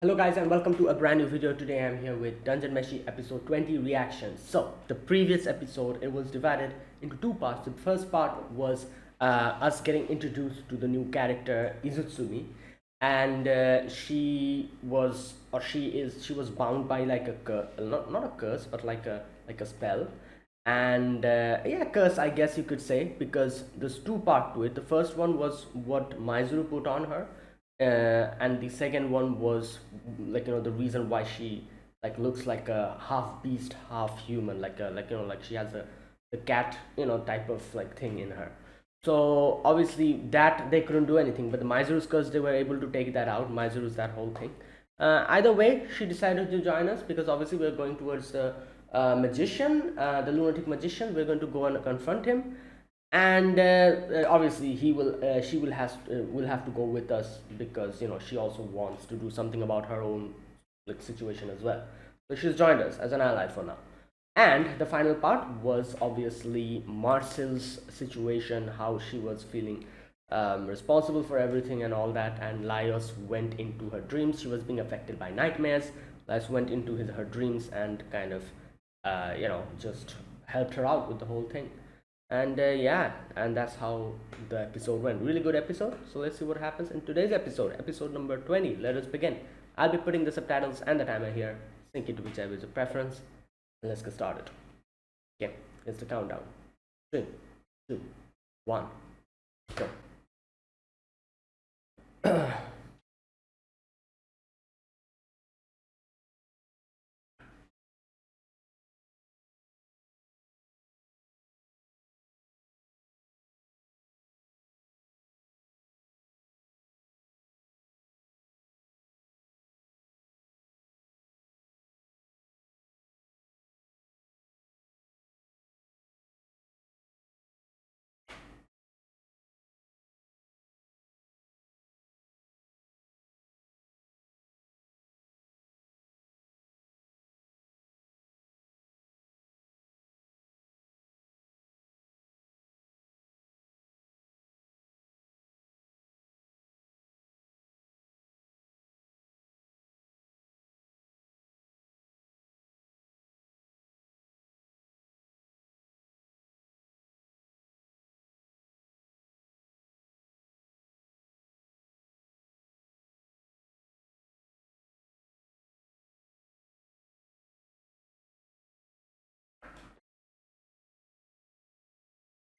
Hello guys and welcome to a brand new video. Today I'm here with Dungeon Meshi episode 20 reactions. So the previous episode, it was divided into two parts. The first part was us getting introduced to the new character Izutsumi, and she was bound by like not a curse but like a spell, and yeah, curse I guess you could say, because there's two part to it. The first one was what Maizuru put on her, and the second one was like the reason why she like looks like a half beast half human, like she has a cat type of like thing in her. So obviously that they couldn't do anything, but the Maizuru's curse, they were able to take that out. Maizuru's that whole thing. Either way, she decided to join us because obviously we're going towards the magician, the lunatic magician. We're going to go and confront him, and obviously she will have to go with us because she also wants to do something about her own like situation as well. So she's joined us as an ally for now. And the final part was obviously Marcel's situation, how she was feeling responsible for everything and all that. And Laios went into her dreams. She was being affected by nightmares. Laios went into her dreams and kind of just helped her out with the whole thing. And yeah, and that's how the episode went. Really good episode. So let's see what happens in today's episode, episode number 20. Let us begin. I'll be putting the subtitles and the timer here. Sync it to whichever is your preference. And let's get started. Okay, here's the countdown. 3, 2, 1, go.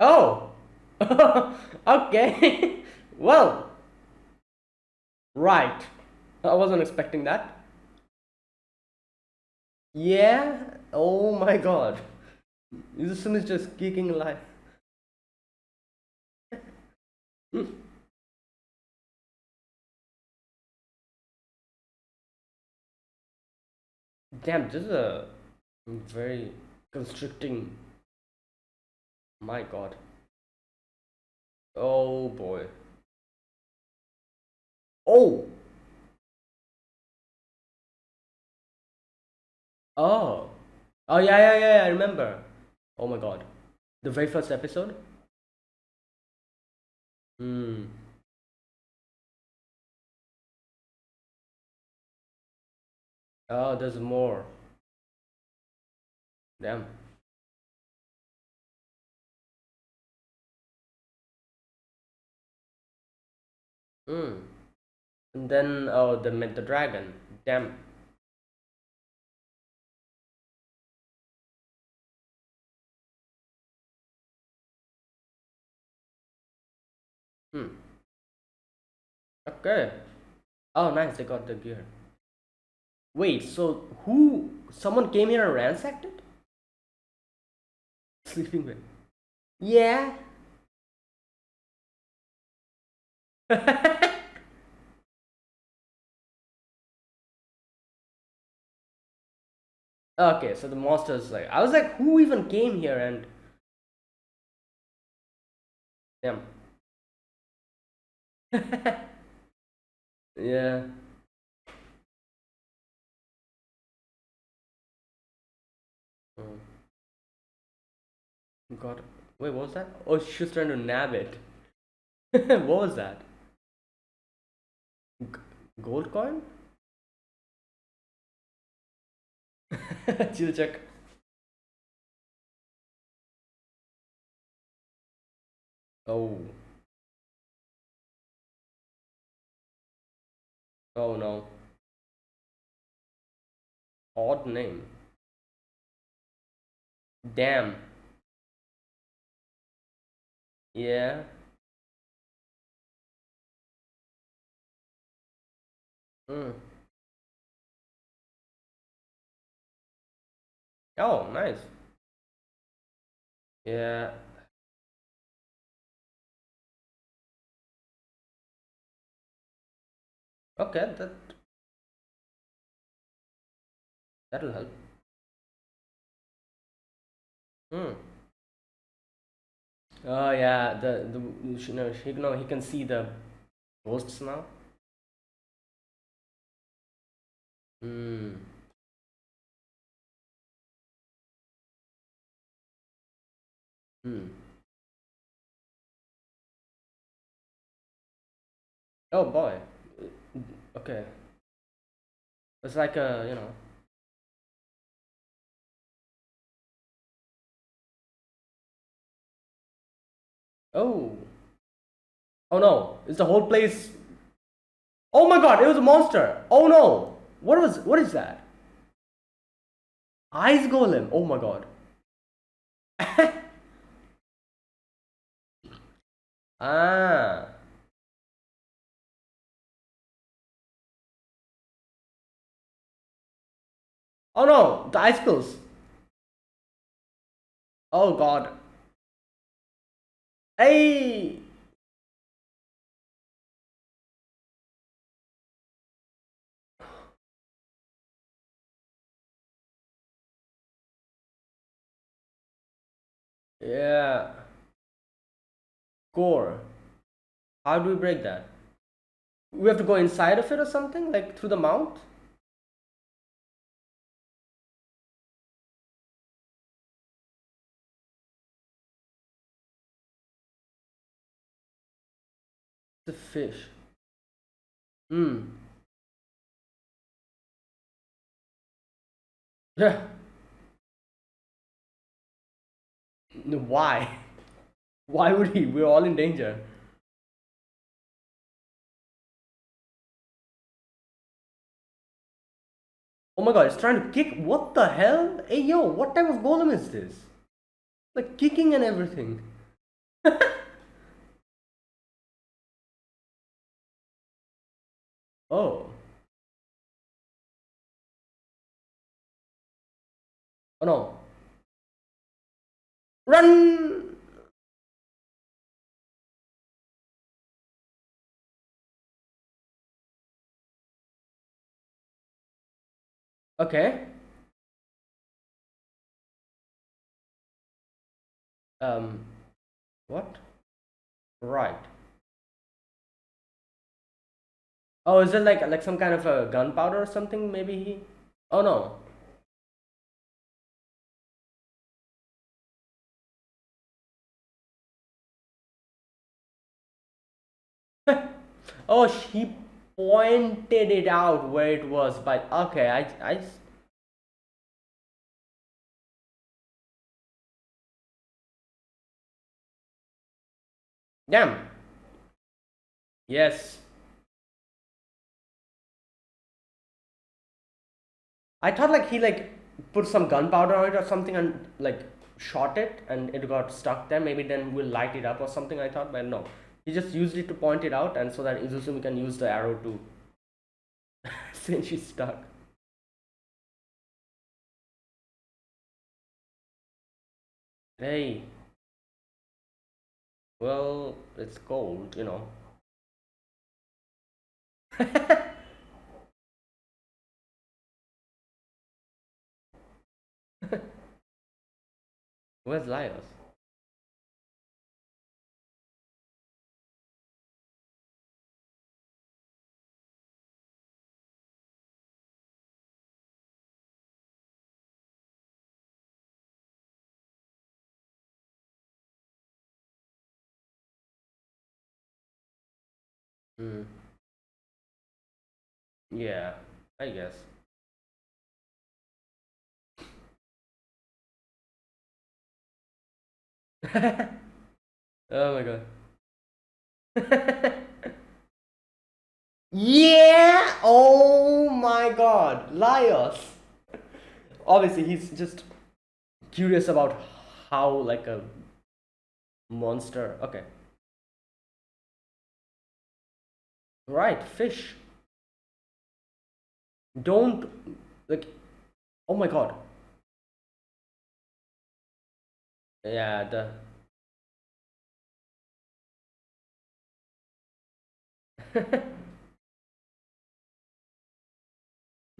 Oh, okay. Well, right. I wasn't expecting that. Yeah. Oh my God. This is just kicking life. Damn, this is a very constricting. My God. Oh boy. Oh. Oh. Oh yeah, yeah, yeah, yeah, I remember. Oh my God. The very first episode? Hmm. Oh, there's more. Damn. Hmm. And then oh, they met the dragon. Damn. Hmm. Okay. Oh, nice. They got the gear. Wait. So who? Someone came here and ransacked it? Sleeping bag. Yeah. Okay. So the monsters like I was like, who even came here and damn. Yeah. Oh, God. Wait, what was that? Oh, she was trying to nab it. What was that? Gold coin? Chill check. Oh, oh no. Odd name. Damn. Yeah. Mm. Oh, nice. Yeah. Okay, that'll help. Hmm. Oh yeah, he can see the ghosts now. Hmm. Hmm. Oh boy. Okay. It's like a. Oh. Oh no. Is the whole place? Oh my God! It was a monster. Oh no. What is that? Ice golem. Oh my God. Ah. Oh no. The ice pills. Oh God. Hey. Yeah. Core. How do we break that? We have to go inside of it or something, like through the mouth. The fish. Hmm. Yeah. No, why? Why would he? We're all in danger. Oh my God! It's trying to kick. What the hell? Hey yo! What type of golem is this? Like kicking and everything. Oh. Oh no. Run! Okay. Um. What? Right. Oh, is it like some kind of a gunpowder or something? Maybe he. Oh no. Oh, she pointed it out where it was. But okay, I. Damn. Yes. I thought like he like put some gunpowder on it or something and like shot it and it got stuck there. Maybe then we'll light it up or something. I thought, but no. He just used it to point it out and so that Izusumi can use the arrow to since she's stuck. Hey, well, it's cold. Where's Laios? Hmm. Yeah, I guess. Oh my god. Yeah! Oh my god. Liars. Obviously, he's just curious about how, like, a monster. Okay. Right, fish. Don't, like, oh my god. Yeah, the.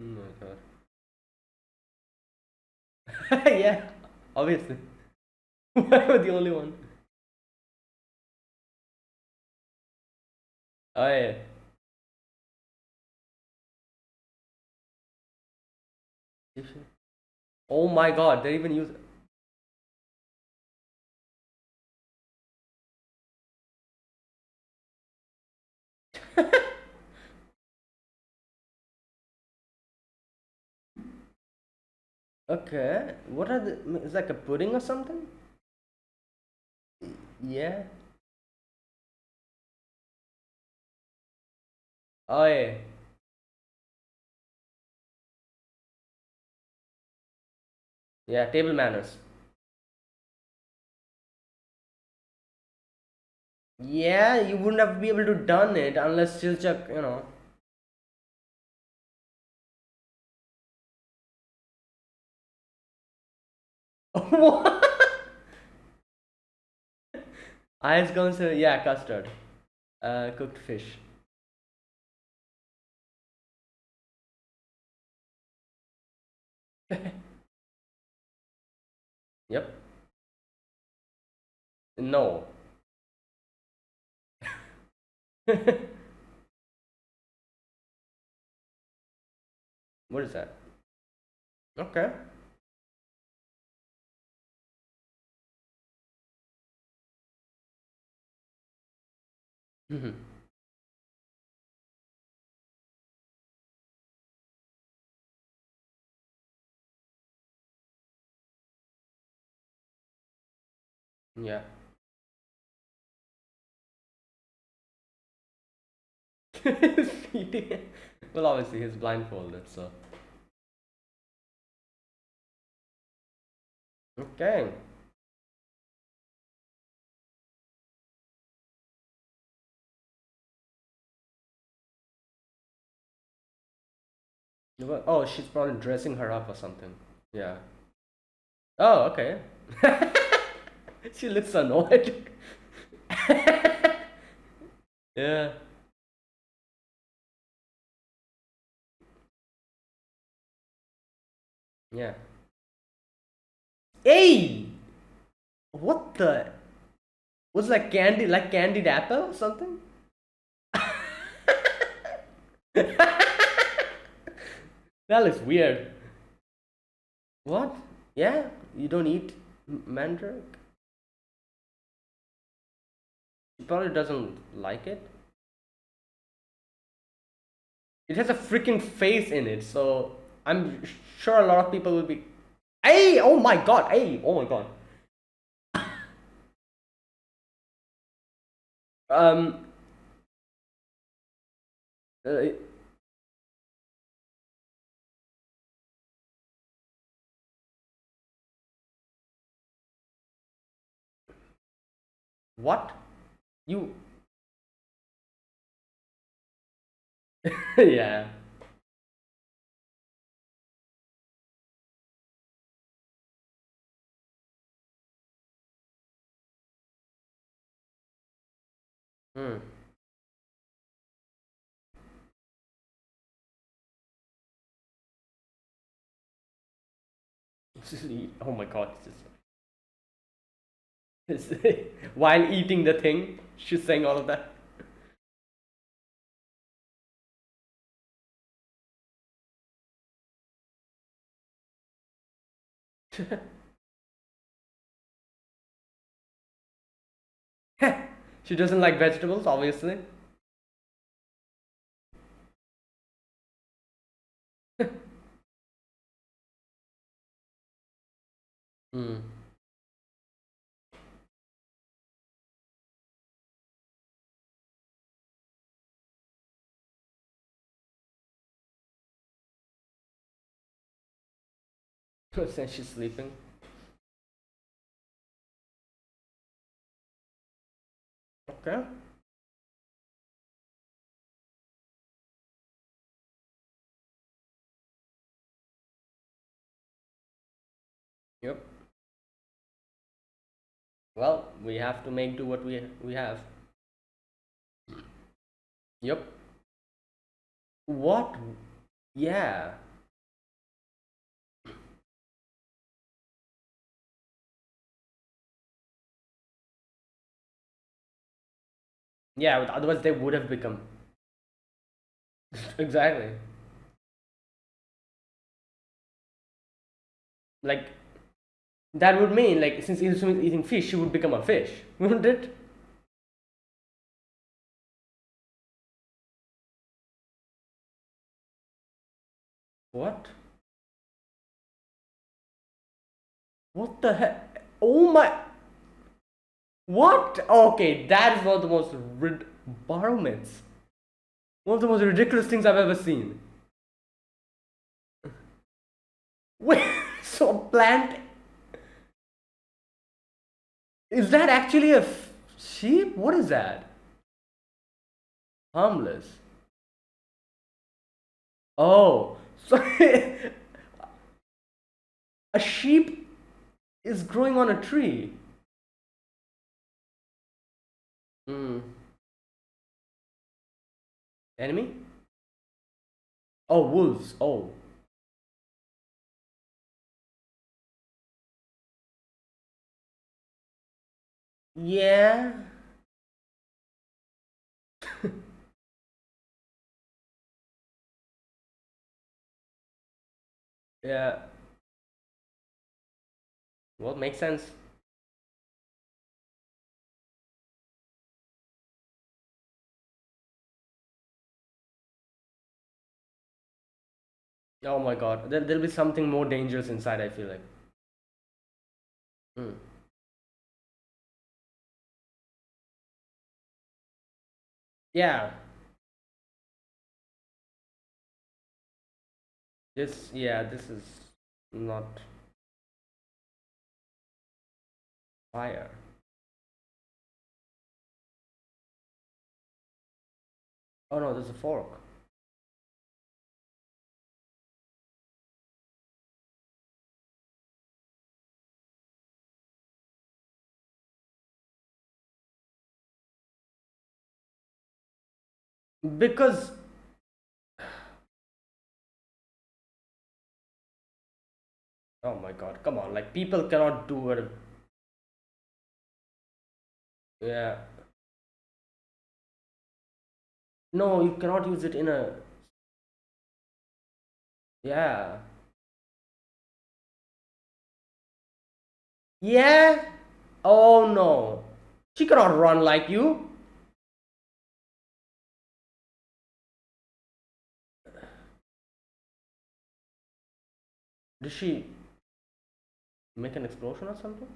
Oh my god. Yeah, obviously. Why were the only one? Oh yeah. Oh my god, they even use. Okay, what are the? It's like a pudding or something? Yeah. Oh yeah. Yeah, table manners. Yeah, you wouldn't have been able to done it unless Chilchak, you know. What? Ice comes, yeah, custard. Cooked fish. Yep. No. What is that? Okay. Mhm. Yeah. Feeding. Well, obviously he's blindfolded, so. Okay. Oh, she's probably dressing her up or something. Yeah. Oh, okay. She looks annoyed. Yeah. Yeah. Hey! What the? Was like candy, like candied apple or something? That looks weird. What? Yeah? You don't eat mandrake? She probably doesn't like it. It has a freaking face in it, so I'm sure a lot of people will be. Hey! Oh my god! Hey! Oh my god! Um. Uh, what? You? Yeah. Hmm. Oh my god! While eating the thing, she's saying all of that. She doesn't like vegetables, obviously. Hmm. Since she's sleeping. Okay. Yep. Well, we have to make do what we have. Yep. What? Yeah. Yeah. Otherwise, they would have become. Exactly. Like that would mean like since he's eating fish, she would become a fish, wouldn't it? What? What the heck? Oh my! What? Okay, that is one of the most barometers. One of the most ridiculous things I've ever seen. Wait, so plant is that actually a sheep? What is that? Harmless. Oh, so a sheep is growing on a tree. Hmm. Enemy? Oh, wolves. Oh, yeah, yeah. Well, makes sense. Oh my God, there'll be something more dangerous inside. I feel like. Hmm. Yeah. This is not fire. Oh no, there's a fork. Because oh my God, come on, like people cannot do it. Yeah. No, you cannot use it in a. Yeah. Yeah. Oh no. She cannot run like you. Did she make an explosion or something?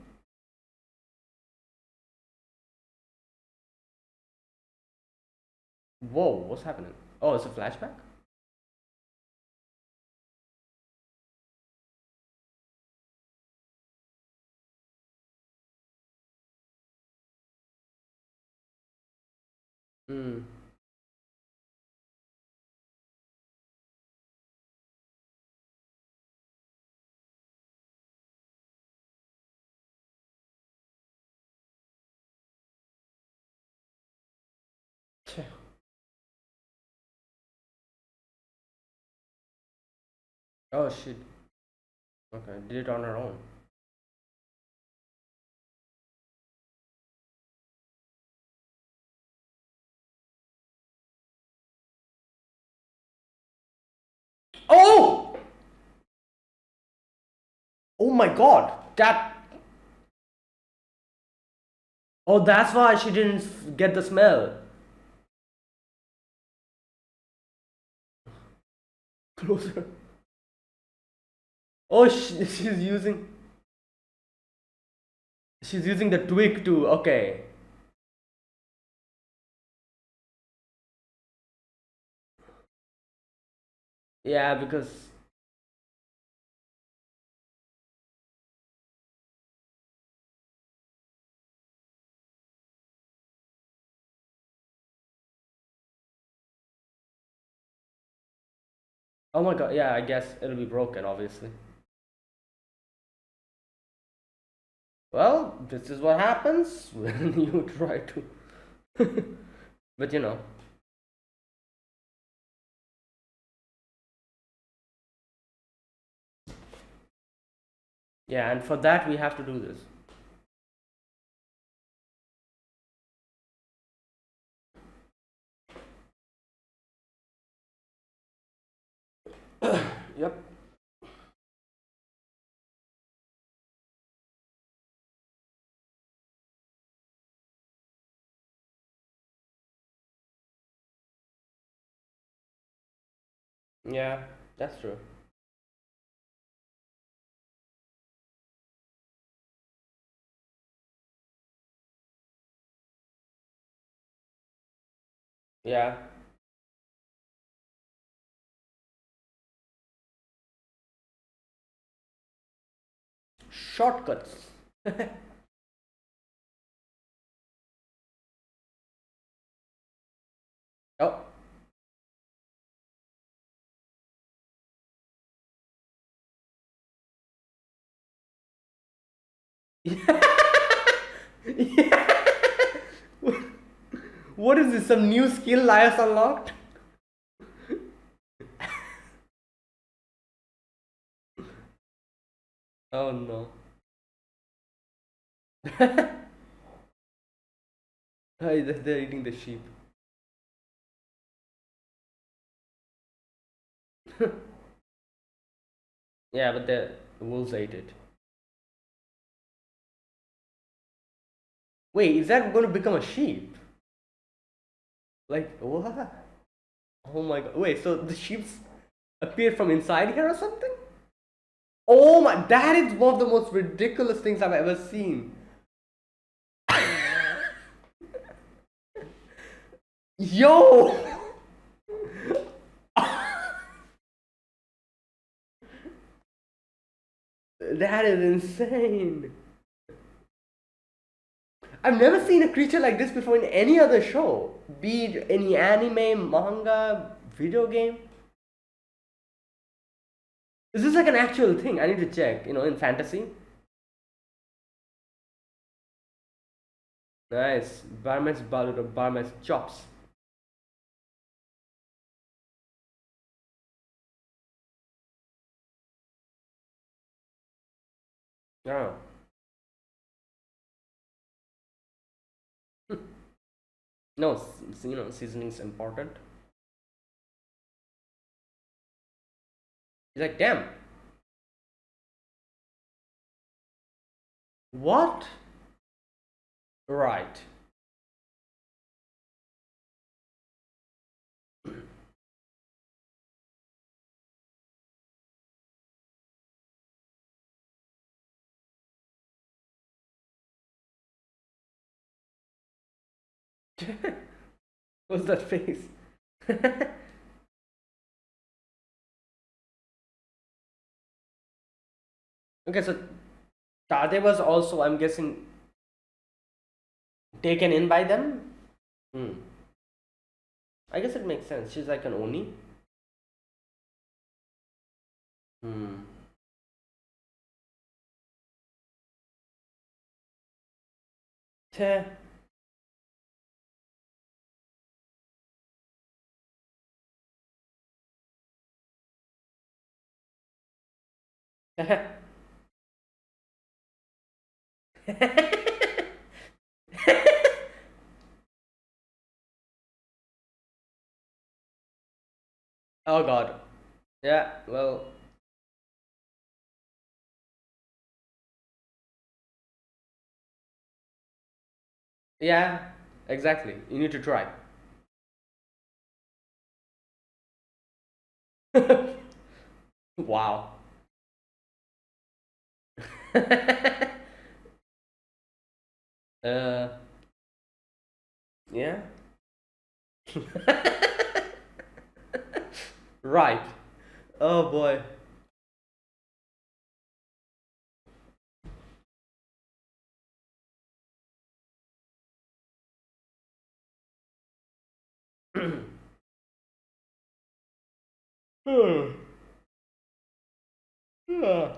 Whoa, what's happening? Oh, it's a flashback? Hmm. Oh shit. Okay, did it on her own. Oh! Oh my God. That. Oh, that's why she didn't get the smell. Closer. Oh, she's using the twig too. Okay. Yeah, because Oh my god, yeah, I guess it'll be broken, obviously. Well, this is what happens when you try to. But you know, yeah, and for that we have to do this. Yep. Yeah, that's true. Yeah. Shortcuts. Oh. Yeah. What is this? Some new skill Lias unlocked? Oh no. Hey, they're eating the sheep. Yeah, but the wolves ate it. Wait, is that going to become a sheep? Like, what? Oh my god. Wait, so the sheeps appeared from inside here or something? Oh my, that is one of the most ridiculous things I've ever seen. Yo! That is insane. I've never seen a creature like this before in any other show, be it any anime, manga, video game. Is this like an actual thing? I need to check, in fantasy. Nice. Barmaid's balut or Barmaid's chops. Oh. No, seasoning's important. He's like, damn, what? Right. What's that face? Okay, so Tade was also, I'm guessing, taken in by them? Hmm. I guess it makes sense. She's like an Oni. Hmm. Teh. Oh god. Yeah, well, yeah, exactly. You need to try. Wow. uh, yeah. Right. Oh boy. Yeah.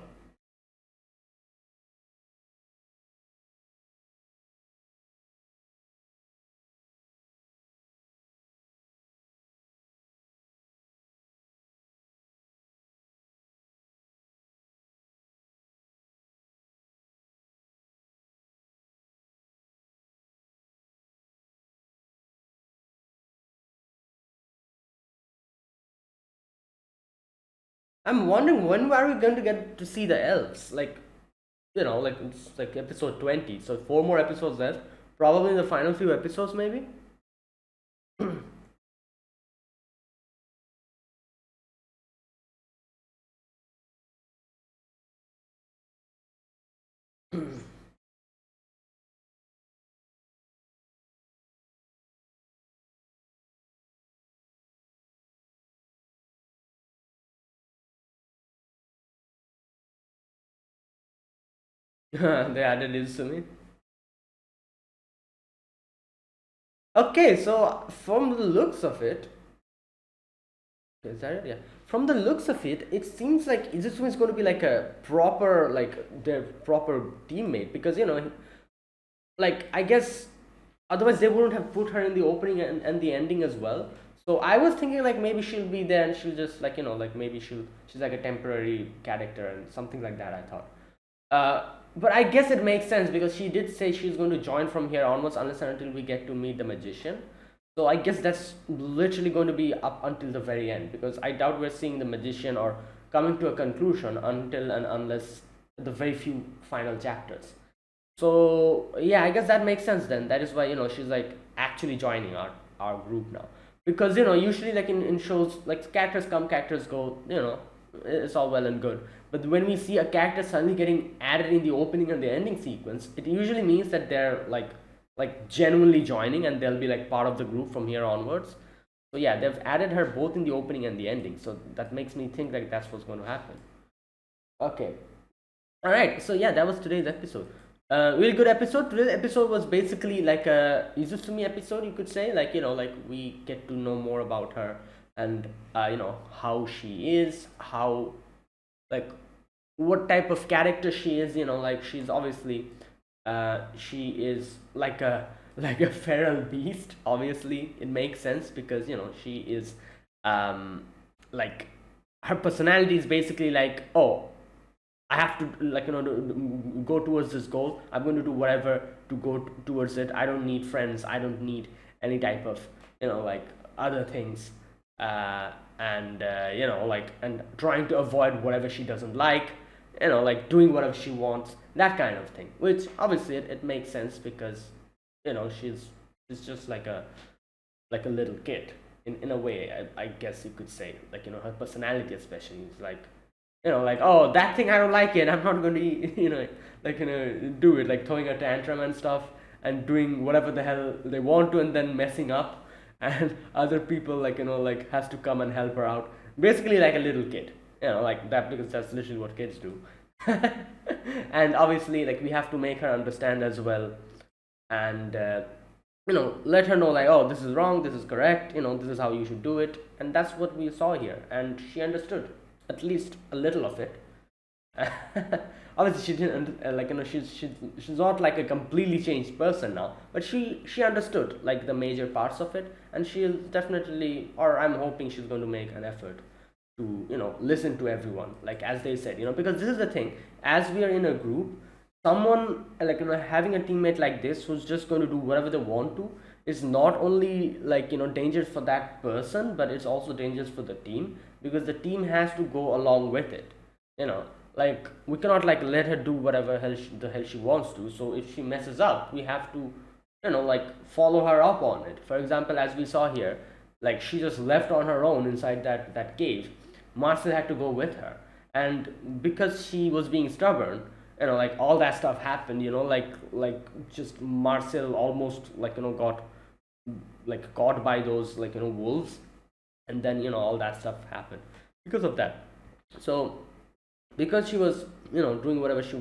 I'm wondering when are we going to get to see the elves? Like, like it's like episode 20, so four more episodes left. Probably in the final few episodes, maybe. They added this to me. Okay, so from the looks of it, is that it? Yeah. From the looks of it, it seems like Izutsu is going to be like a proper, like their proper teammate because like I guess otherwise they wouldn't have put her in the opening and the ending as well. So I was thinking like maybe she'll be there and she'll just like like maybe she's like a temporary character and something like that. I thought. But I guess it makes sense because she did say she's going to join from here onwards unless and until we get to meet the magician. So I guess that's literally going to be up until the very end because I doubt we're seeing the magician or coming to a conclusion until and unless the very few final chapters. So yeah, I guess that makes sense then. That is why she's like actually joining our group now. Because usually like in shows like characters come, characters go. It's all well and good. But when we see a character suddenly getting added in the opening and the ending sequence, it usually means that they're like genuinely joining and they'll be like part of the group from here onwards. So yeah, they've added her both in the opening and the ending. So that makes me think like that's what's going to happen. Okay. All right, so yeah, that was today's episode. Really good episode. Today's episode was basically like a Izusumi episode, you could say. Like like we get to know more about her and how she is, how like what type of character she is. Like she's obviously she is like a like a feral beast. Obviously, it makes sense because she is like her personality is basically like, oh, I have to like go towards this goal. I'm going to do whatever to go towards it. I don't need friends. I don't need any type of like other things. And like and trying to avoid whatever she doesn't like. Like doing whatever she wants. That kind of thing. Which obviously it makes sense because she's just like a little kid in a way. I guess you could say like her personality especially is like oh that thing I don't like it, I'm not going to like do it, like throwing a tantrum and stuff and doing whatever the hell they want to and then messing up and other people like like has to come and help her out, basically like a little kid, like that, because that's literally what kids do. And obviously like we have to make her understand as well, and let her know like, oh, this is wrong, this is correct, this is how you should do it, and that's what we saw here, and she understood at least a little of it. Obviously she didn't like she's not like a completely changed person now, but she understood like the major parts of it, and she'll definitely, or I'm hoping she's going to make an effort to listen to everyone, like as they said, because this is the thing, as we are in a group, someone like having a teammate like this who's just going to do whatever they want to is not only like dangerous for that person, but it's also dangerous for the team, because the team has to go along with it, you know like we cannot like let her do whatever the hell she wants to. So if she messes up, we have to like follow her up on it. For example, as we saw here, like she just left on her own inside that cave. Marcel had to go with her, and because she was being stubborn, like all that stuff happened, like just Marcel almost like got like caught by those like wolves, and then all that stuff happened because of that. So because she was doing whatever she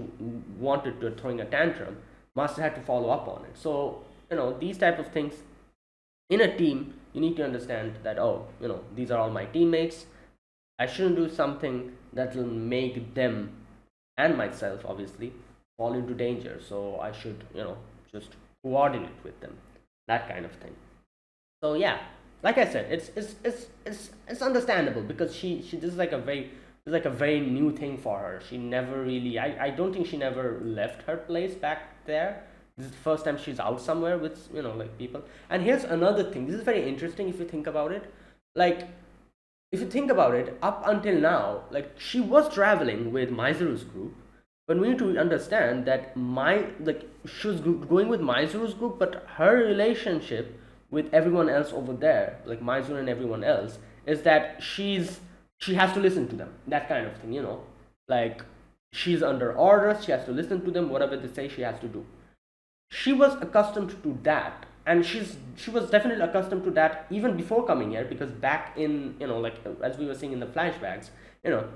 wanted to, throwing a tantrum, Master had to follow up on it. So these type of things in a team, you need to understand that, oh, these are all my teammates, I shouldn't do something that will make them and myself obviously fall into danger. So I should, just coordinate with them, that kind of thing. So yeah, like I said, it's understandable because she this is like a very new thing for her. She never really, I don't think she never left her place back there. This is the first time she's out somewhere with, like, people. And here's another thing, this is very interesting if you think about it. Like, if you think about it, up until now, like, she was traveling with Maizuru's group, but we need to understand that she was going with Maizuru's group, but her relationship with everyone else over there, like Maizuru and everyone else, is that she has to listen to them, that kind of thing. Like, she's under orders, she has to listen to them, whatever they say, she has to do. She was accustomed to that, and she was definitely accustomed to that even before coming here, because back in, like, as we were seeing in the flashbacks,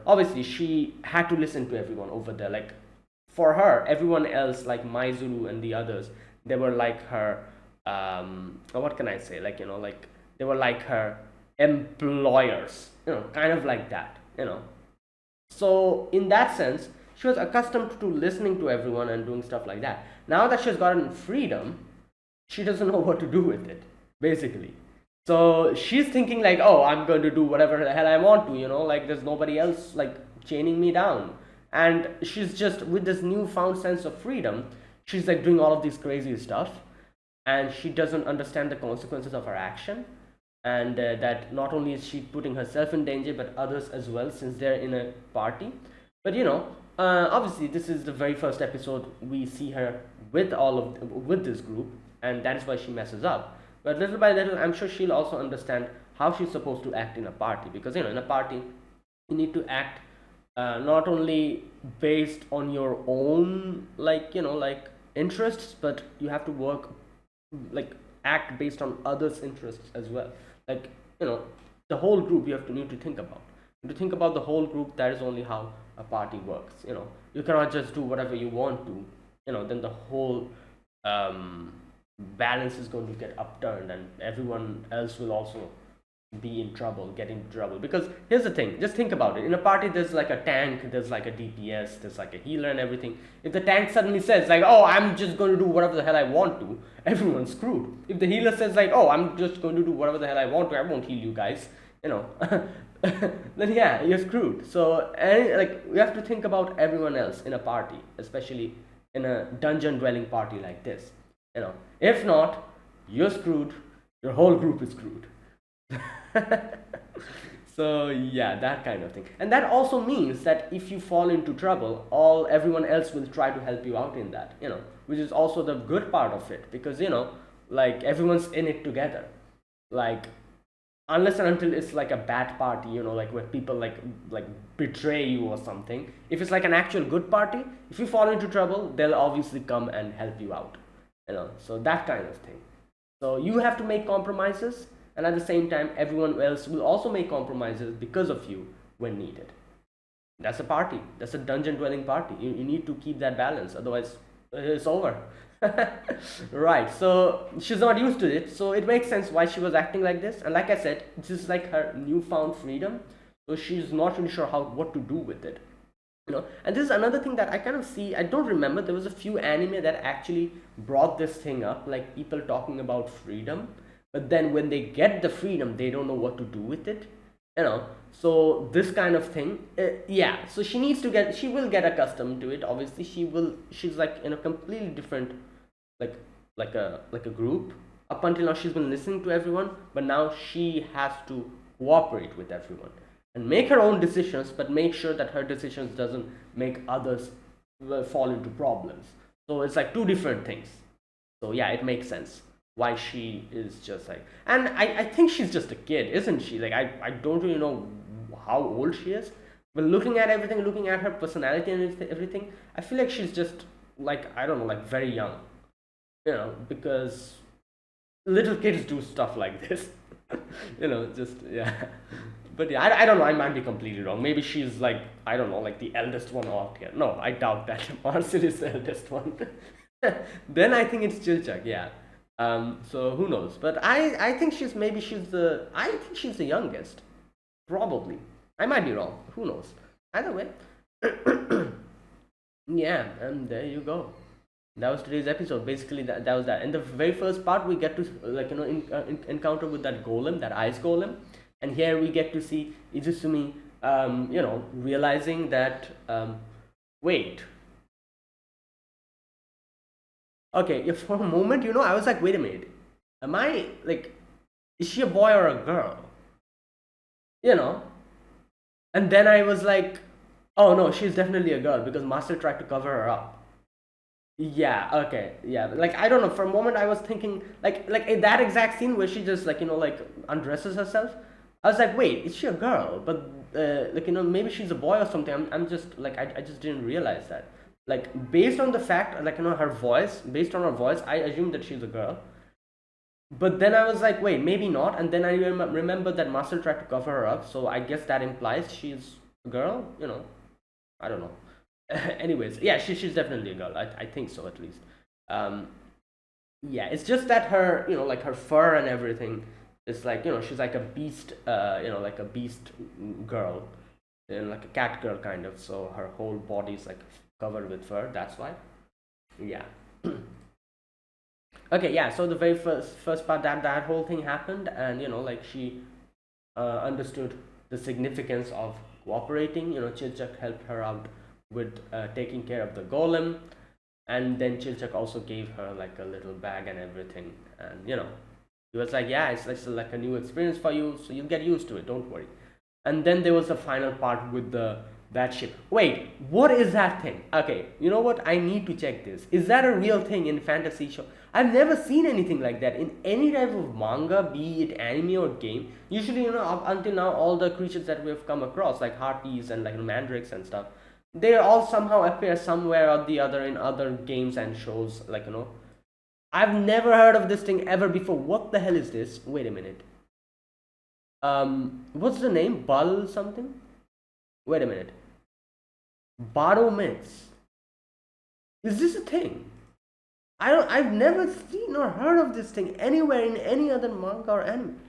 obviously she had to listen to everyone over there. Like, for her, everyone else, like Maizuru and the others, they were like her, what can I say, like, like, they were like her employers, kind of like that. So in that sense, she was accustomed to listening to everyone and doing stuff like that. Now that she's gotten freedom, she doesn't know what to do with it, basically. So she's thinking like, oh, I'm going to do whatever the hell I want to, like, there's nobody else like chaining me down. And she's just, with this newfound sense of freedom, she's like doing all of this crazy stuff, and she doesn't understand the consequences of her action. And that not only is she putting herself in danger, but others as well, since they're in a party. But obviously this is the very first episode we see her with this group, and that is why she messes up. But little by little, I'm sure she'll also understand how she's supposed to act in a party, because in a party you need to act not only based on your own, like, like, interests, but you have to work, like, act based on others' interests as well. Like, the whole group, you have to need to think about. To think about the whole group, that is only how a party works. You cannot just do whatever you want to. Then the whole balance is going to get upturned, and everyone else will also be in trouble, get into trouble. Because here's the thing, just think about it. In a party, there's like a tank, there's like a DPS, there's like a healer and everything. If the tank suddenly says like, oh, I'm just going to do whatever the hell I want to, everyone's screwed. If the healer says like, oh, I'm just going to do whatever the hell I want to, I won't heal you guys, then yeah, you're screwed. So like, we have to think about everyone else in a party, especially in a dungeon dwelling party like this. If not, you're screwed, your whole group is screwed. So yeah, that kind of thing. And that also means that if you fall into trouble, everyone else will try to help you out in that, which is also the good part of it, because like, everyone's in it together. Like, unless and until it's like a bad party, like where people like betray you or something. If it's like an actual good party, if you fall into trouble, they'll obviously come and help you out, so that kind of thing. So you have to make compromises, and at the same time, everyone else will also make compromises because of you when needed. That's a party. That's a dungeon dwelling party. You need to keep that balance, otherwise it's over. Right, so she's not used to it, so it makes sense why she was acting like this. And like I said, this is like her newfound freedom, so she's not really sure what to do with it. And this is another thing that I kind of see. I don't remember, there was a few anime that actually brought this thing up, like people talking about freedom, but then when they get the freedom, they don't know what to do with it. So this kind of thing, yeah. So she will get accustomed to it. Obviously, she's like in a completely different, like a group. Up until now, she's been listening to everyone, but now she has to cooperate with everyone and make her own decisions, but make sure that her decisions doesn't make others fall into problems. So it's like two different things. So yeah, it makes sense why she is just like, and I think she's just a kid, isn't she? Like, I don't really know how old she is, but looking at everything, looking at her personality and everything, I feel like she's just like, I don't know, like very young, because little kids do stuff like this. Just, yeah. But yeah, I don't know, I might be completely wrong. Maybe she's like, I don't know, like the eldest one out here. No, I doubt that. Marcel is the eldest one. Then I think it's Chilchak, yeah. So who knows? But I think I think she's the youngest, probably. I might be wrong. Who knows? Either way, yeah, and there you go. That was today's episode. Basically, that was that. In the very first part, we get to encounter with that golem, that ice golem, and here we get to see Izusumi, realizing that wait, okay, yeah, for a moment, I was like, wait a minute, am I like, is she a boy or a girl? You know, and then I was like, oh no, she's definitely a girl because Master tried to cover her up. Yeah, okay, yeah. Like I don't know. For a moment, I was thinking like in that exact scene where she just like undresses herself. I was like, wait, is she a girl? But maybe she's a boy or something. I'm just like I just didn't realize that. Like based on the fact, her voice, based on her voice, I assumed that she's a girl. But then I was like, wait, maybe not. And then I remember that Master tried to cover her up, so I guess that implies she's a girl. I don't know. Anyways, yeah, she's definitely a girl. I think so at least. Um, yeah, it's just that her, like her fur and everything is like, she's like a beast, like a beast girl, and like a cat girl kind of. So her whole body is like covered with fur. That's why. Yeah. Okay, yeah. So the very first part, that whole thing happened, and like she understood the significance of cooperating. Chilchak helped her out with taking care of the golem, and then Chilchak also gave her like a little bag and everything, and he was like, yeah, it's like a new experience for you, so you'll get used to it. Don't worry. And then there was the final part with the that ship. Wait, what is that thing? Okay, you know what? I need to check this. Is that a real thing in fantasy show? I've never seen anything like that in any type of manga, be it anime or game. Usually, up until now, all the creatures that we've come across, like harpies and like mandrakes and stuff, they all somehow appear somewhere or the other in other games and shows. I've never heard of this thing ever before. What the hell is this? Wait a minute. What's the name? Bal something? Wait a minute. Baromets. Is this a thing? I've never seen or heard of this thing anywhere in any other manga or anime.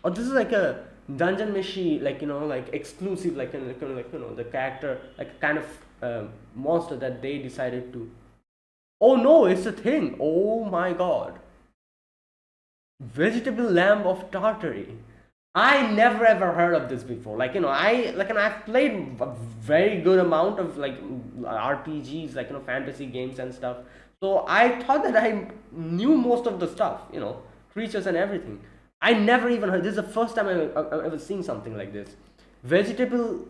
Or this is like a dungeon meshi, like exclusive, the character, like kind of monster that they decided to. Oh no, it's a thing. Oh my god. Vegetable lamb of Tartary. I never ever heard of this before. I've played a very good amount of like RPGs, fantasy games and stuff. So I thought that I knew most of the stuff, creatures and everything. I never even heard. This is the first time I've ever seen something like this. Vegetable,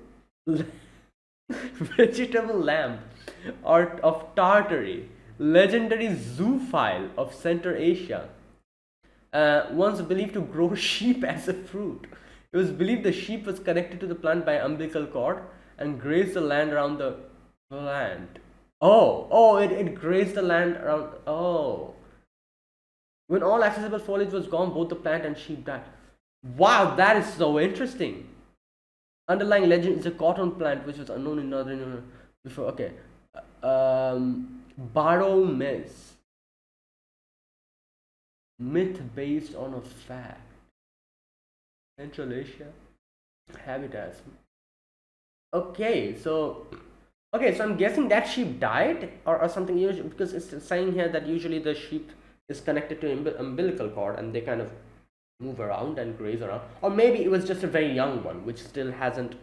vegetable lamb, art of Tartary, legendary zoophile of Central Asia. Once believed to grow sheep as a fruit. It was believed the sheep was connected to the plant by umbilical cord and grazed the land around the plant. It grazed the land around. Oh. When all accessible foliage was gone, both the plant and sheep died. Wow, that is so interesting. Underlying legend is a cotton plant which was unknown in northern before. Okay. Barrow maize. Myth based on a fact. Central Asia habitats. Okay, so I'm guessing that sheep died or something, usually because it's saying here that usually the sheep is connected to umbilical cord and they kind of move around and graze around, or maybe it was just a very young one which still hasn't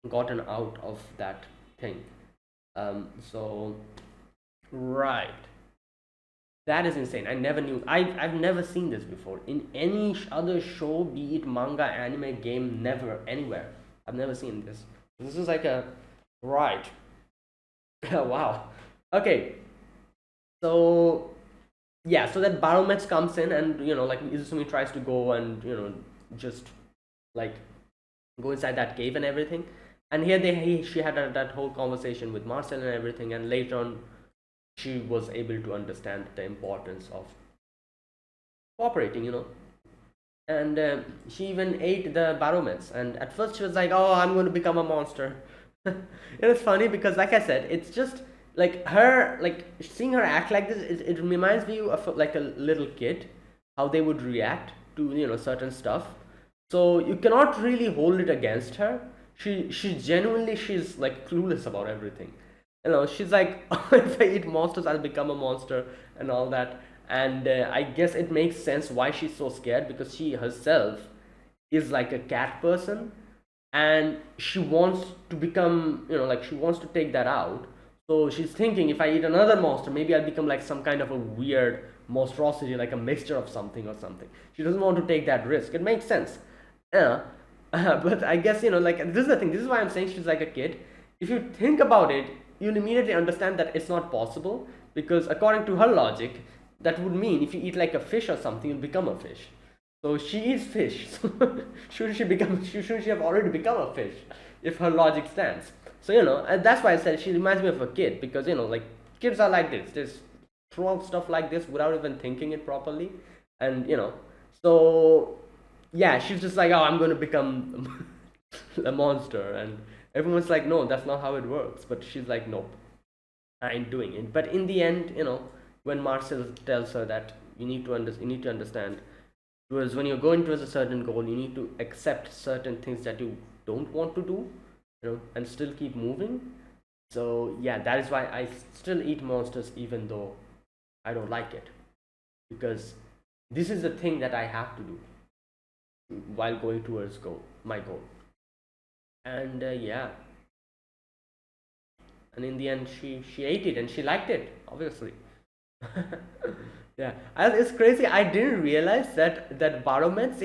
gotten out of that thing. So right. That is insane. I never knew. I've never seen this before in any other show, be it manga, anime, game. Never anywhere. I've never seen this. This is like a right. Wow. Okay. So yeah. So that Baromets comes in, and like Izusumi tries to go and just like go inside that cave and everything. And here she had that whole conversation with Marcel and everything, and later on she was able to understand the importance of cooperating. And she even ate the baromets, and at first she was like, oh, I'm going to become a monster. It was funny because, like I said, it's just like her, like seeing her act like this, it reminds me of like a little kid, how they would react to certain stuff. So you cannot really hold it against her. She genuinely, she's like clueless about everything. She's like, if I eat monsters, I'll become a monster and all that. And I guess it makes sense why she's so scared, because she herself is like a cat person, and she wants to become, like she wants to take that out. So she's thinking, if I eat another monster, maybe I'll become like some kind of a weird monstrosity, like a mixture of something or something. She doesn't want to take that risk. It makes sense. Yeah. But I guess, like, this is the thing. This is why I'm saying she's like a kid. If you think about it, you'll immediately understand that it's not possible, because according to her logic, that would mean if you eat like a fish or something, you'll become a fish. So she eats fish. So shouldn't she have already become a fish if her logic stands? So, and that's why I said she reminds me of a kid, because, like, kids are like this. They just throw out stuff like this without even thinking it properly. And, so yeah, she's just like, oh, I'm going to become a monster. And everyone's like, no, that's not how it works. But she's like, nope, I ain't doing it. But in the end, when Marcel tells her that you need to understand, because when you're going towards a certain goal, you need to accept certain things that you don't want to do, and still keep moving. So yeah, that is why I still eat monsters even though I don't like it, because this is the thing that I have to do while going towards my goal. And yeah, and in the end, she ate it and she liked it, obviously. Yeah, it's crazy. I didn't realize that baromets,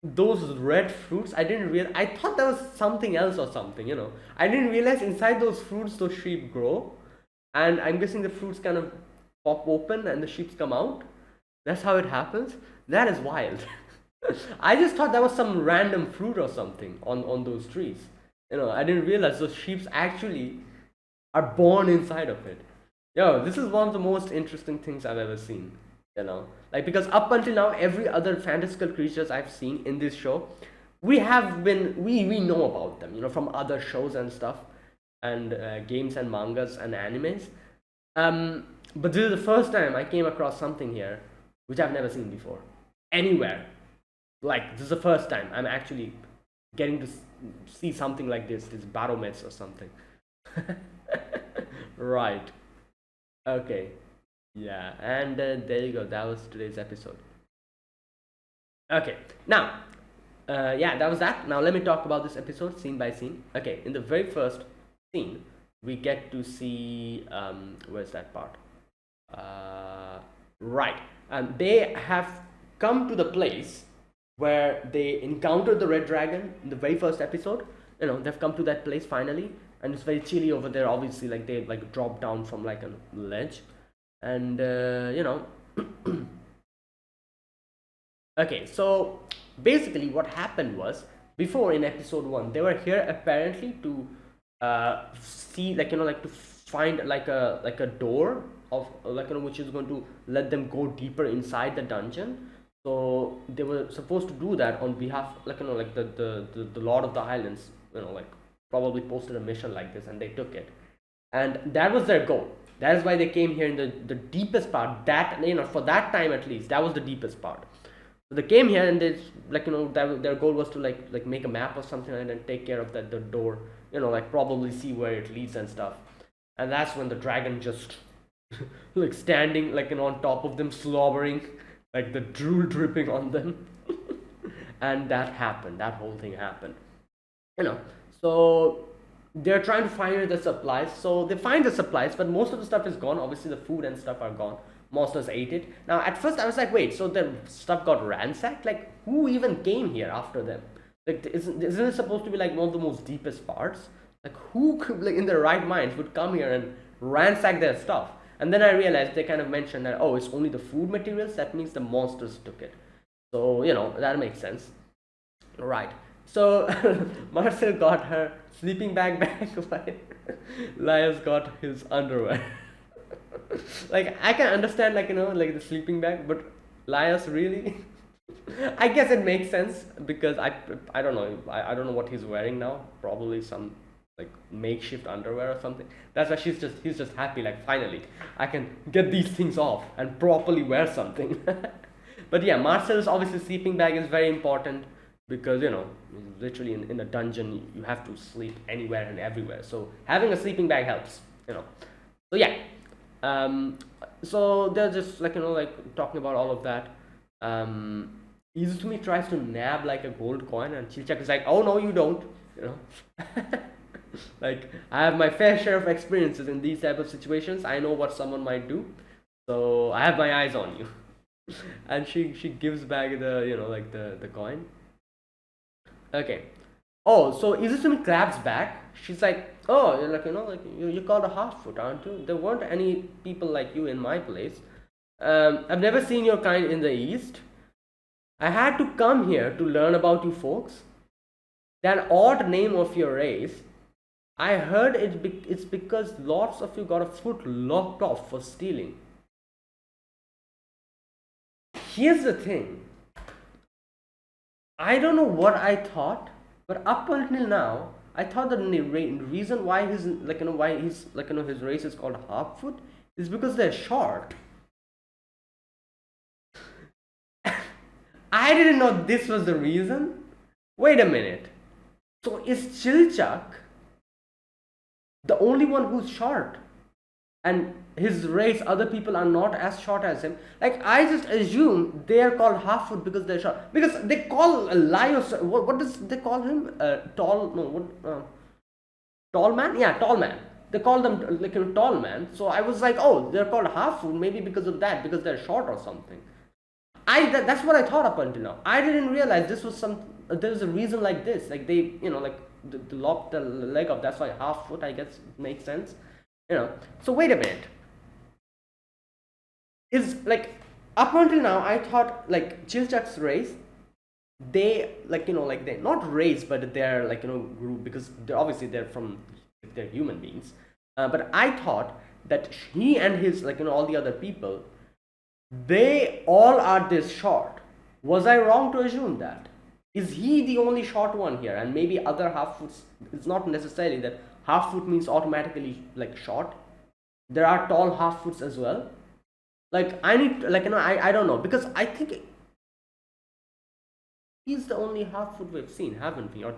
those red fruits. I didn't realize. I thought that was something else or something. I didn't realize inside those fruits those sheep grow, and I'm guessing the fruits kind of pop open and the sheep come out. That's how it happens. That is wild. I just thought that was some random fruit or something on those trees. I didn't realize those sheep actually are born inside of it. Yo, this is one of the most interesting things I've ever seen. Like, because up until now, every other fantastical creatures I've seen in this show, we know about them, from other shows and stuff, and games and mangas and animes. But this is the first time I came across something here which I've never seen before anywhere. Like, this is the first time I'm actually getting to see something like this baromets or something. Right. Okay. Yeah, and there you go. That was today's episode. Okay, now, yeah, that was that. Now let me talk about this episode scene by scene. Okay, in the very first scene, we get to see where's that part? Right, and they have come to the place where they encountered the red dragon in the very first episode. They've come to that place finally, and it's very chilly over there. Obviously, like they like dropped down from like a ledge, and okay, so basically what happened was, before in episode 1 they were here apparently to see, like, like to find like a door of, like, which is going to let them go deeper inside the dungeon. So they were supposed to do that on behalf, like, like the Lord of the Highlands, like probably posted a mission like this, and they took it, and that was their goal. That is why they came here in the deepest part. That, for that time at least, that was the deepest part. So they came here, and they, like, their goal was to like make a map or something, and then take care of the door, like probably see where it leads and stuff. And that's when the dragon just like standing, like, on top of them, slobbering, like the drool dripping on them. And that happened. That whole thing happened. So they're trying to find the supplies. So they find the supplies, but most of the stuff is gone. Obviously, the food and stuff are gone. Monsters ate it. Now, at first, I was like, wait, so the stuff got ransacked? Like, who even came here after them? Like, isn't it supposed to be like one of the most deepest parts? Like, who could, like, in their right minds would come here and ransack their stuff? And then I realized they kind of mentioned that, oh, it's only the food materials. That means the monsters took it. So, that makes sense. Right. So Marcel got her sleeping bag back, while Lias got his underwear. Like, I can understand, like, like the sleeping bag, but Lias, really? I guess it makes sense, because I don't know, I don't know what he's wearing now. Probably some like makeshift underwear or something. That's why he's just happy, like, finally I can get these things off and properly wear something. But yeah, Marcel's obviously sleeping bag is very important. because literally in a dungeon you have to sleep anywhere and everywhere, so having a sleeping bag helps. So yeah, um so they're just like like talking about all of that. um Izumi tries to nab like a gold coin, and Chilchak is like, oh no you don't, you know. Like, I have my fair share of experiences in these type of situations. I know what someone might do, so I have my eyes on you. And she gives back the like the coin. Okay. Oh, so Izusumi claps back. She's like, oh, you're like like you're called a half foot, aren't you? There weren't any people like you in my place. I've never seen your kind in the East. I had to come here to learn about you folks. That odd name of your race. I heard it's because lots of you got a foot locked off for stealing. Here's the thing. I don't know what I thought, but up until now, I thought the reason why his why he's his race is called half foot is because they're short. I didn't know this was the reason. Wait a minute. So is Chilchak the only one who's short? And his race, other people are not as short as him. Like, I just assume they are called half foot because they're short. Because they call Laios, what does they call him? Tall, no, what? Tall man? Yeah, tall man. They call them like a tall man. So I was like, oh, they're called half foot maybe because of that, because they're short or something. That's what I thought up until now. I didn't realize this was there's a reason like this. Like they, like the lock the leg up. That's why half foot. I guess makes sense. So wait a minute. Is like up until now I thought like Chilchak's race, they like they're not race, but they're group, because obviously they're human beings. But I thought that he and his all the other people, they all are this short. Was I wrong to assume that? Is he the only short one here? And maybe other half foots, it's not necessarily that half foot means automatically like short. There are tall half foots as well. Like, I need I don't know, because I think he's the only half foot we've seen, haven't we? Or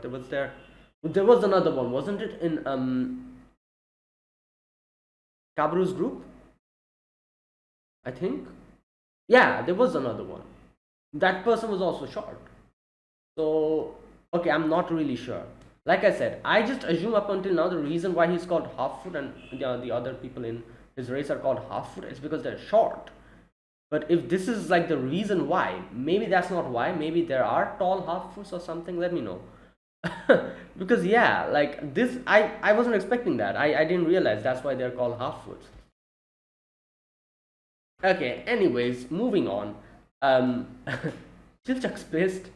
there was another one, wasn't it, in Kaburu's group? I think. Yeah, there was another one. That person was also short. So, okay, I'm not really sure. Like I said, I just assume up until now the reason why he's called half foot and the other people in his race are called half foot is because they're short. But if this is like the reason why, maybe that's not why. Maybe there are tall half foots or something. Let me know. Because yeah, like this, I wasn't expecting that. I didn't realize that's why they're called half foots. Okay, anyways, moving on. Chilchak's pissed.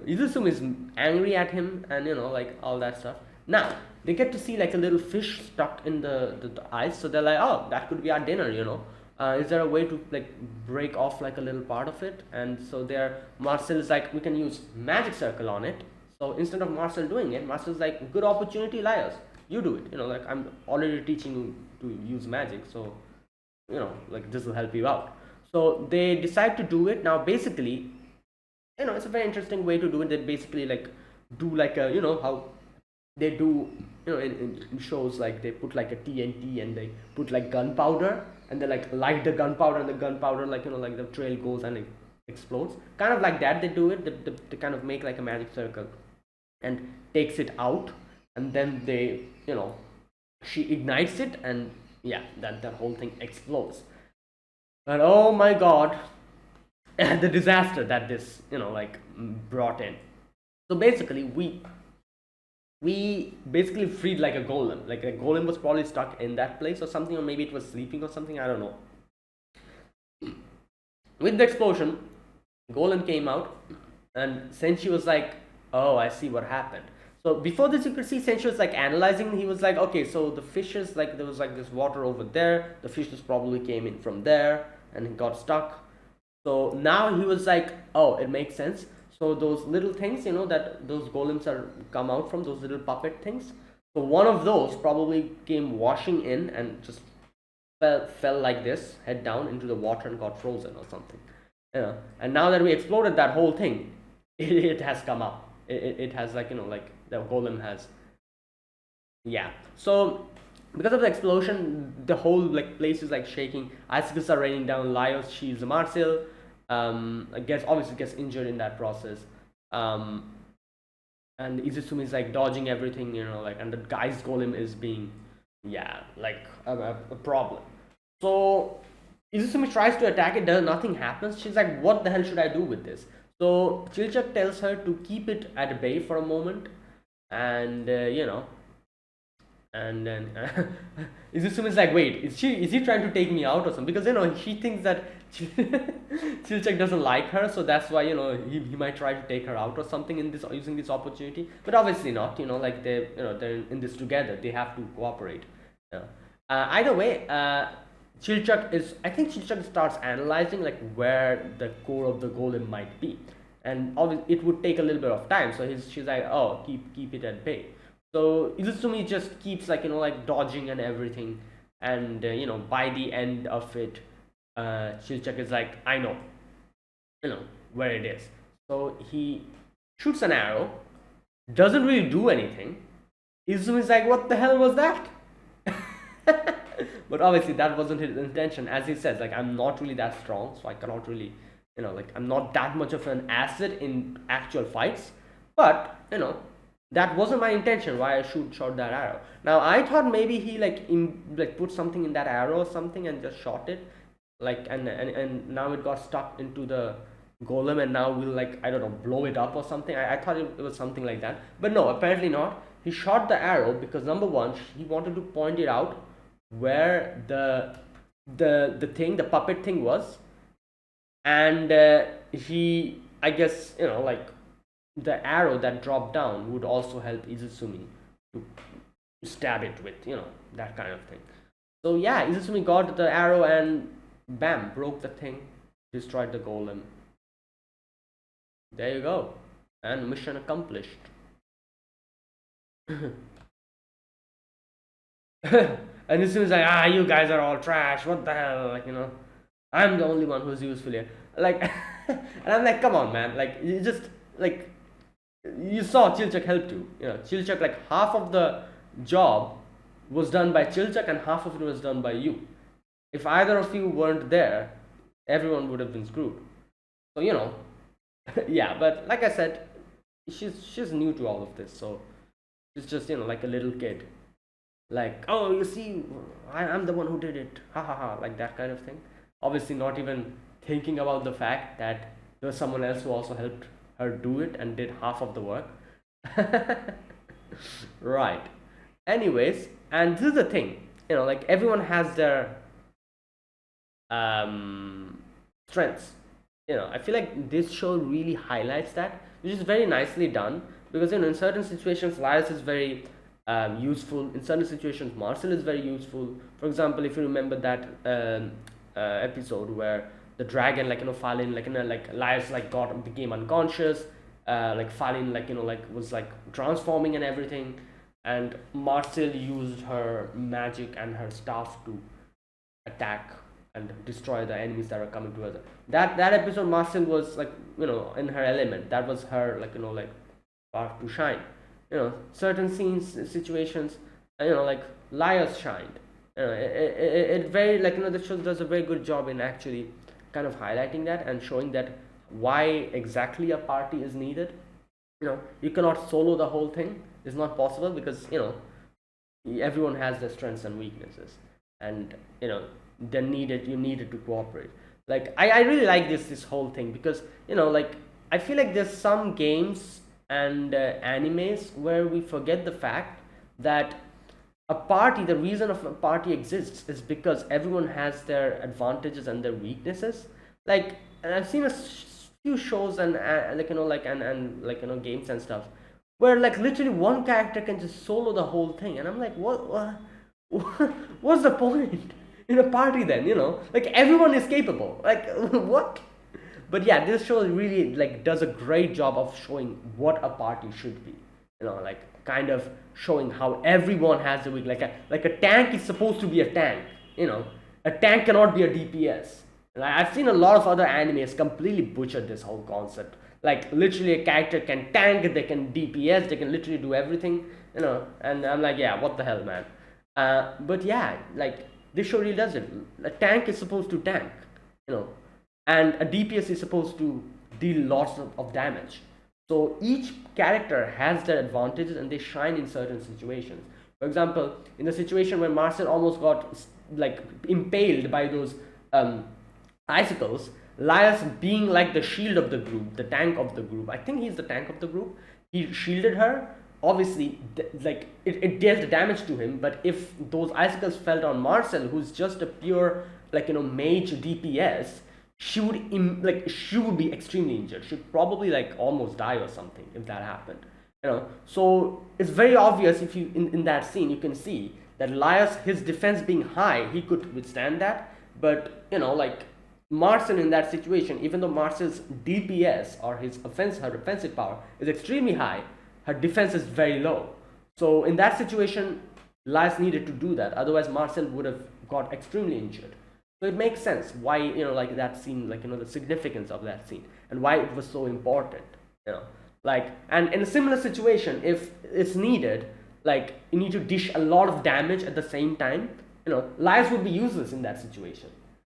Izusum is angry at him, and like all that stuff. Now, they get to see like a little fish stuck in the ice, so they're like, oh, that could be our dinner. Is there a way to like break off like a little part of it? And so there, Marcel is like, we can use magic circle on it. So instead of Marcel doing it, Marcel's like, good opportunity, Liars. You do it. Like I'm already teaching you to use magic, so like this will help you out. So they decide to do it. Now basically, it's a very interesting way to do it. They basically like do like a how they do in shows, like they put like a TNT and they put like gunpowder and they like light the gunpowder, and the gunpowder like like the trail goes and it explodes, kind of like that. They do it. They kind of make like a magic circle and takes it out, and then they she ignites it, and yeah, that whole thing explodes. And oh my god, the disaster that this like brought in. So basically we basically freed like a golem. Like a golem was probably stuck in that place or something, or maybe it was sleeping or something, I don't know. With the explosion, golem came out, and Senshi was like, oh, I see what happened. So before this, you could see Senshi was like analyzing. He was like, okay, so the fishes, like there was like this water over there, the fishes probably came in from there and it got stuck. So now he was like, oh, it makes sense. So those little things, that those golems are come out from, those little puppet things. So one of those probably came washing in and just fell like this, head down into the water, and got frozen or something. And now that we exploded that whole thing, it has come up. it has like, like the golem has. Yeah. So because of the explosion, the whole like place is like shaking. Icicles are raining down. Laios shields Marcel. I guess obviously gets injured in that process. Um, and Izusumi is like dodging everything, like, and the guy's golem is being, yeah, like a problem. So Izusumi tries to attack it, does nothing happens. She's like, what the hell should I do with this? So Chilchak tells her to keep it at bay for a moment, and and then Izusumi is like, wait, is he trying to take me out or something? Because she thinks that Chilchak doesn't like her, so that's why he might try to take her out or something in this using this opportunity. But obviously not. Like they're in this together. They have to cooperate. Yeah. Either way, Chilchak is. I think Chilchak starts analyzing like where the core of the golem might be, and obviously it would take a little bit of time. So she's like, oh, keep it at bay. So Izusumi just keeps like like dodging and everything, and by the end of it, Chilchak is like, I know, where it is. So he shoots an arrow, doesn't really do anything. Izumi is like, what the hell was that? But obviously that wasn't his intention. As he says, like, I'm not really that strong, so I cannot really, like, I'm not that much of an asset in actual fights. But that wasn't my intention. Why I shot that arrow? Now I thought maybe he like put something in that arrow or something and just shot it, like, and now it got stuck into the golem, and now we'll, like, I don't know, blow it up or something. I thought it was something like that, but no, apparently not. He shot the arrow because number one, he wanted to point it out where the puppet thing was, and he, I guess, like, the arrow that dropped down would also help Izusumi to stab it with, that kind of thing. So yeah, Izusumi got the arrow and bam, broke the thing, destroyed the golem. There you go, and mission accomplished. And Izumi's like, you guys are all trash. What the hell? Like, I'm the only one who's useful here. Like, and I'm like, come on, man. Like, you just, like, you saw Chilchak helped you. Chilchak, like, half of the job was done by Chilchak and half of it was done by you. If either of you weren't there, everyone would have been screwed. So, yeah, but like I said, she's new to all of this, so she's just, like a little kid. Like, oh, you see, I'm the one who did it. Ha ha ha, like that kind of thing. Obviously, not even thinking about the fact that there was someone else who also helped her do it and did half of the work. Right. Anyways, and this is the thing, like, everyone has their strengths. I feel like this show really highlights that, which is very nicely done, because in certain situations Laios is very useful. In certain situations Marcel is very useful. For example, if you remember that episode where the dragon, like, Falin, like, like, Laios, like, became unconscious, like, Falin, like, like, was, like, transforming and everything, and Marcel used her magic and her staff to attack and destroy the enemies that are coming to her. That episode, Marcel was, like, in her element. That was her, like, like, path to shine. Certain scenes, situations, like, Laios shined. It very, like, the show does a very good job in actually kind of highlighting that and showing that why exactly a party is needed. You cannot solo the whole thing. It's not possible, because everyone has their strengths and weaknesses, and you needed to cooperate. Like, I really like this whole thing, because like, I feel like there's some games and animes where we forget the fact that the reason of a party exists is because everyone has their advantages and their weaknesses. Like, and I've seen few shows and like, and like, games and stuff where, like, literally one character can just solo the whole thing, and I'm like, what what's the point in a party then? Like, everyone is capable, like, what? But yeah, this show really, like, does a great job of showing what a party should be. Like, kind of showing how everyone has a weak, like a tank is supposed to be a tank. A tank cannot be a DPS. I've seen a lot of other animes completely butcher this whole concept. Like literally, a character can tank, they can DPS, they can literally do everything, you know. And I'm like, yeah, what the hell, man? But yeah, like this show really does it. A tank is supposed to tank, you know, and a DPS is supposed to deal lots of damage. So each character has their advantages and they shine in certain situations. For example, in the situation where Marcel almost got like impaled by those um, icicles, Laius being like the shield of the group, the tank of the group. I think he's the tank of the group. He shielded her. Obviously, like it dealt damage to him. But if those icicles fell on Marcel, who's just a pure like mage DPS, she would be extremely injured. She'd probably like almost die or something if that happened. So it's very obvious if you in that scene you can see that Laius, his defense being high, he could withstand that. But like Marcel in that situation, even though Marcel's DPS or her offensive power is extremely high, her defense is very low. So in that situation, Laius needed to do that. Otherwise, Marcel would have got extremely injured. So it makes sense why like that scene, like the significance of that scene and why it was so important. Like, and in a similar situation, if it's needed, like you need to dish a lot of damage at the same time, Laius would be useless in that situation.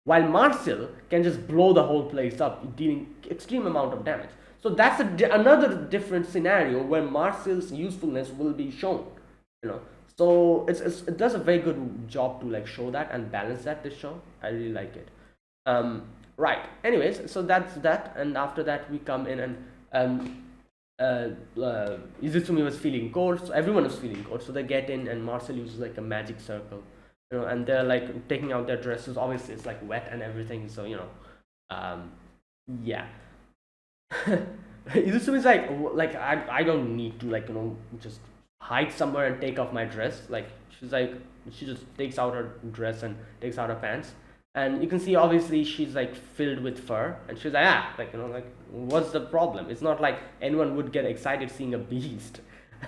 While Marcel can just blow the whole place up, dealing extreme amount of damage. So that's another different scenario where Marcel's usefulness will be shown. So it does a very good job to like show that and balance that. This show, I really like it. Right. Anyways, so that's that, and after that we come in and Izitsumi was feeling cold, so everyone was feeling cold. So they get in, and Marcel uses like a magic circle, and they're like taking out their dresses. Obviously, it's like wet and everything, so yeah. Izusumi's like I don't need to like just hide somewhere and take off my dress. Like she just takes out her dress and takes out her pants, and you can see obviously she's like filled with fur, and she's like like what's the problem? It's not like anyone would get excited seeing a beast.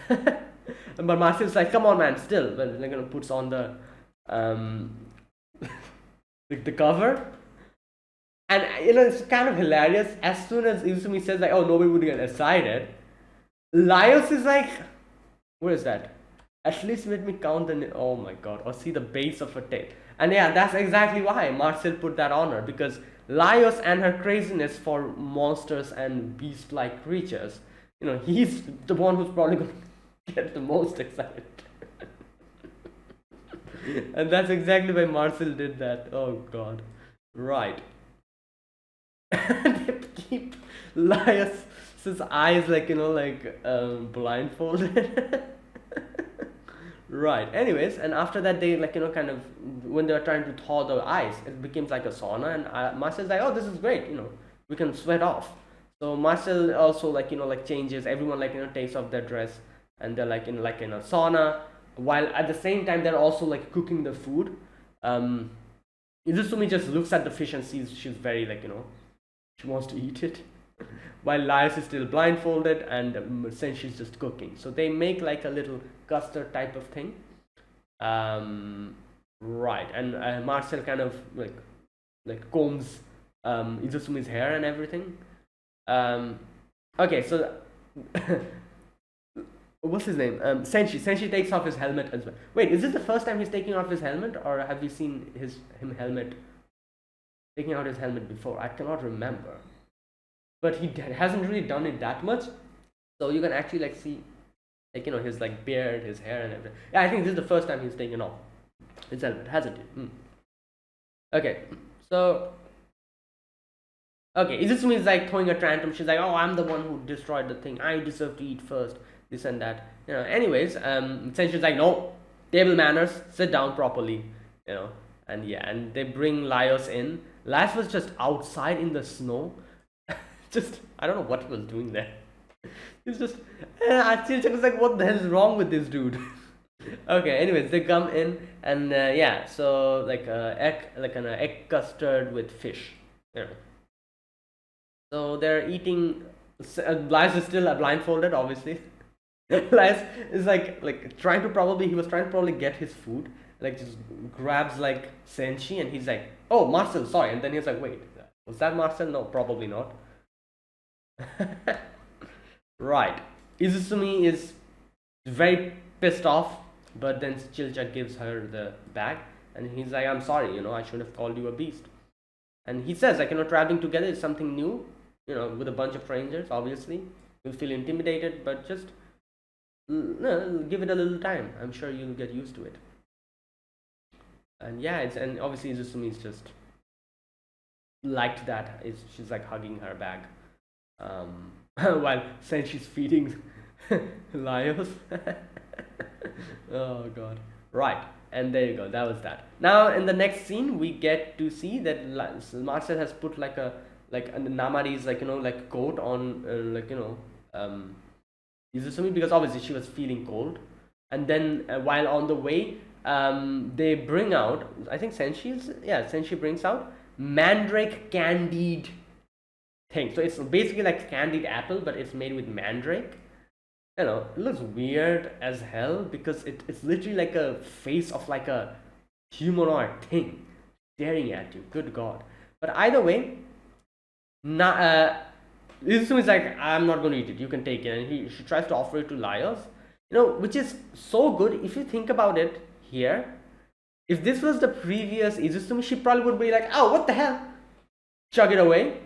But Marcel's like, come on man, still. But they're puts on the the cover. And it's kind of hilarious. As soon as Izumi says like, oh, nobody would get excited, Laius is like, what is that? At least let me count oh my god, or see the base of her tail. And yeah, that's exactly why Marcel put that on her, because Laius and her craziness for monsters and beast-like creatures, he's the one who's probably going to get the most excited. And that's exactly why Marcel did that. Oh god. Right. They keep Laius's eyes like blindfolded. Right. Anyways, and after that they like kind of, when they were trying to thaw the ice, it became like a sauna, and Marcel's like, oh, this is great, we can sweat off. So Marcel also like changes. Everyone like takes off their dress, and they're like in a sauna, while at the same time they're also like cooking the food. Izusumi just looks at the fish and sees she's very like she wants to eat it, while Laius is still blindfolded, and Senshi's just cooking. So they make like a little custard type of thing. Right, and Marcel kind of like combs Izusumi's hair and everything. Okay, so what's his name? Senshi takes off his helmet as well. Wait, is this the first time he's taking off his helmet, or have you seen him taking out his helmet before? I cannot remember, but he hasn't really done it that much, so you can actually like see like his like beard, his hair and everything. Yeah, I think this is the first time he's taken off his helmet, hasn't it? Okay, so Izusumi is like throwing a tantrum. She's like, oh, I'm the one who destroyed the thing, I deserve to eat first, this and that, anyways. Senshi's like, no, table manners, sit down properly, and yeah, and they bring Laius in. Laius was just outside in the snow. Just, I don't know what he was doing there. He's just, I was like, what the hell is wrong with this dude? Okay, anyways, they come in, and yeah, so like an egg custard with fish. So they're eating. Laius is still blindfolded, obviously. Laius is like trying to probably get his food, like just grabs like Senshi, and he's like, "Oh, Marcel, sorry," and then he's like, "Wait, was that Marcel? No, probably not." Right. Izusumi is very pissed off, but then Chilcha gives her the bag, and he's like, "I'm sorry, I should have called you a beast." And he says, like, traveling together is something new, with a bunch of strangers, obviously. You'll feel intimidated, but just give it a little time. I'm sure you'll get used to it. And yeah, and obviously Izusumi is just liked that. She's like hugging her bag, while Senshi's feeding Laios. Oh god. Right. And there you go. That was that. Now in the next scene, we get to see that Marcel has put like a Namari's like coat on Izusumi, because obviously she was feeling cold. And then while on the way, they bring out, I think Senshi brings out mandrake candied thing. So it's basically like candied apple, but it's made with mandrake. It looks weird as hell because it's literally like a face of like a humanoid thing staring at you. Good god. But either way, Izumu is like, "I'm not going to eat it. You can take it." And she tries to offer it to Laios, which is so good. If you think about it here, if this was the previous Izusumi, she probably would be like, "Oh, what the hell?" Chug it away.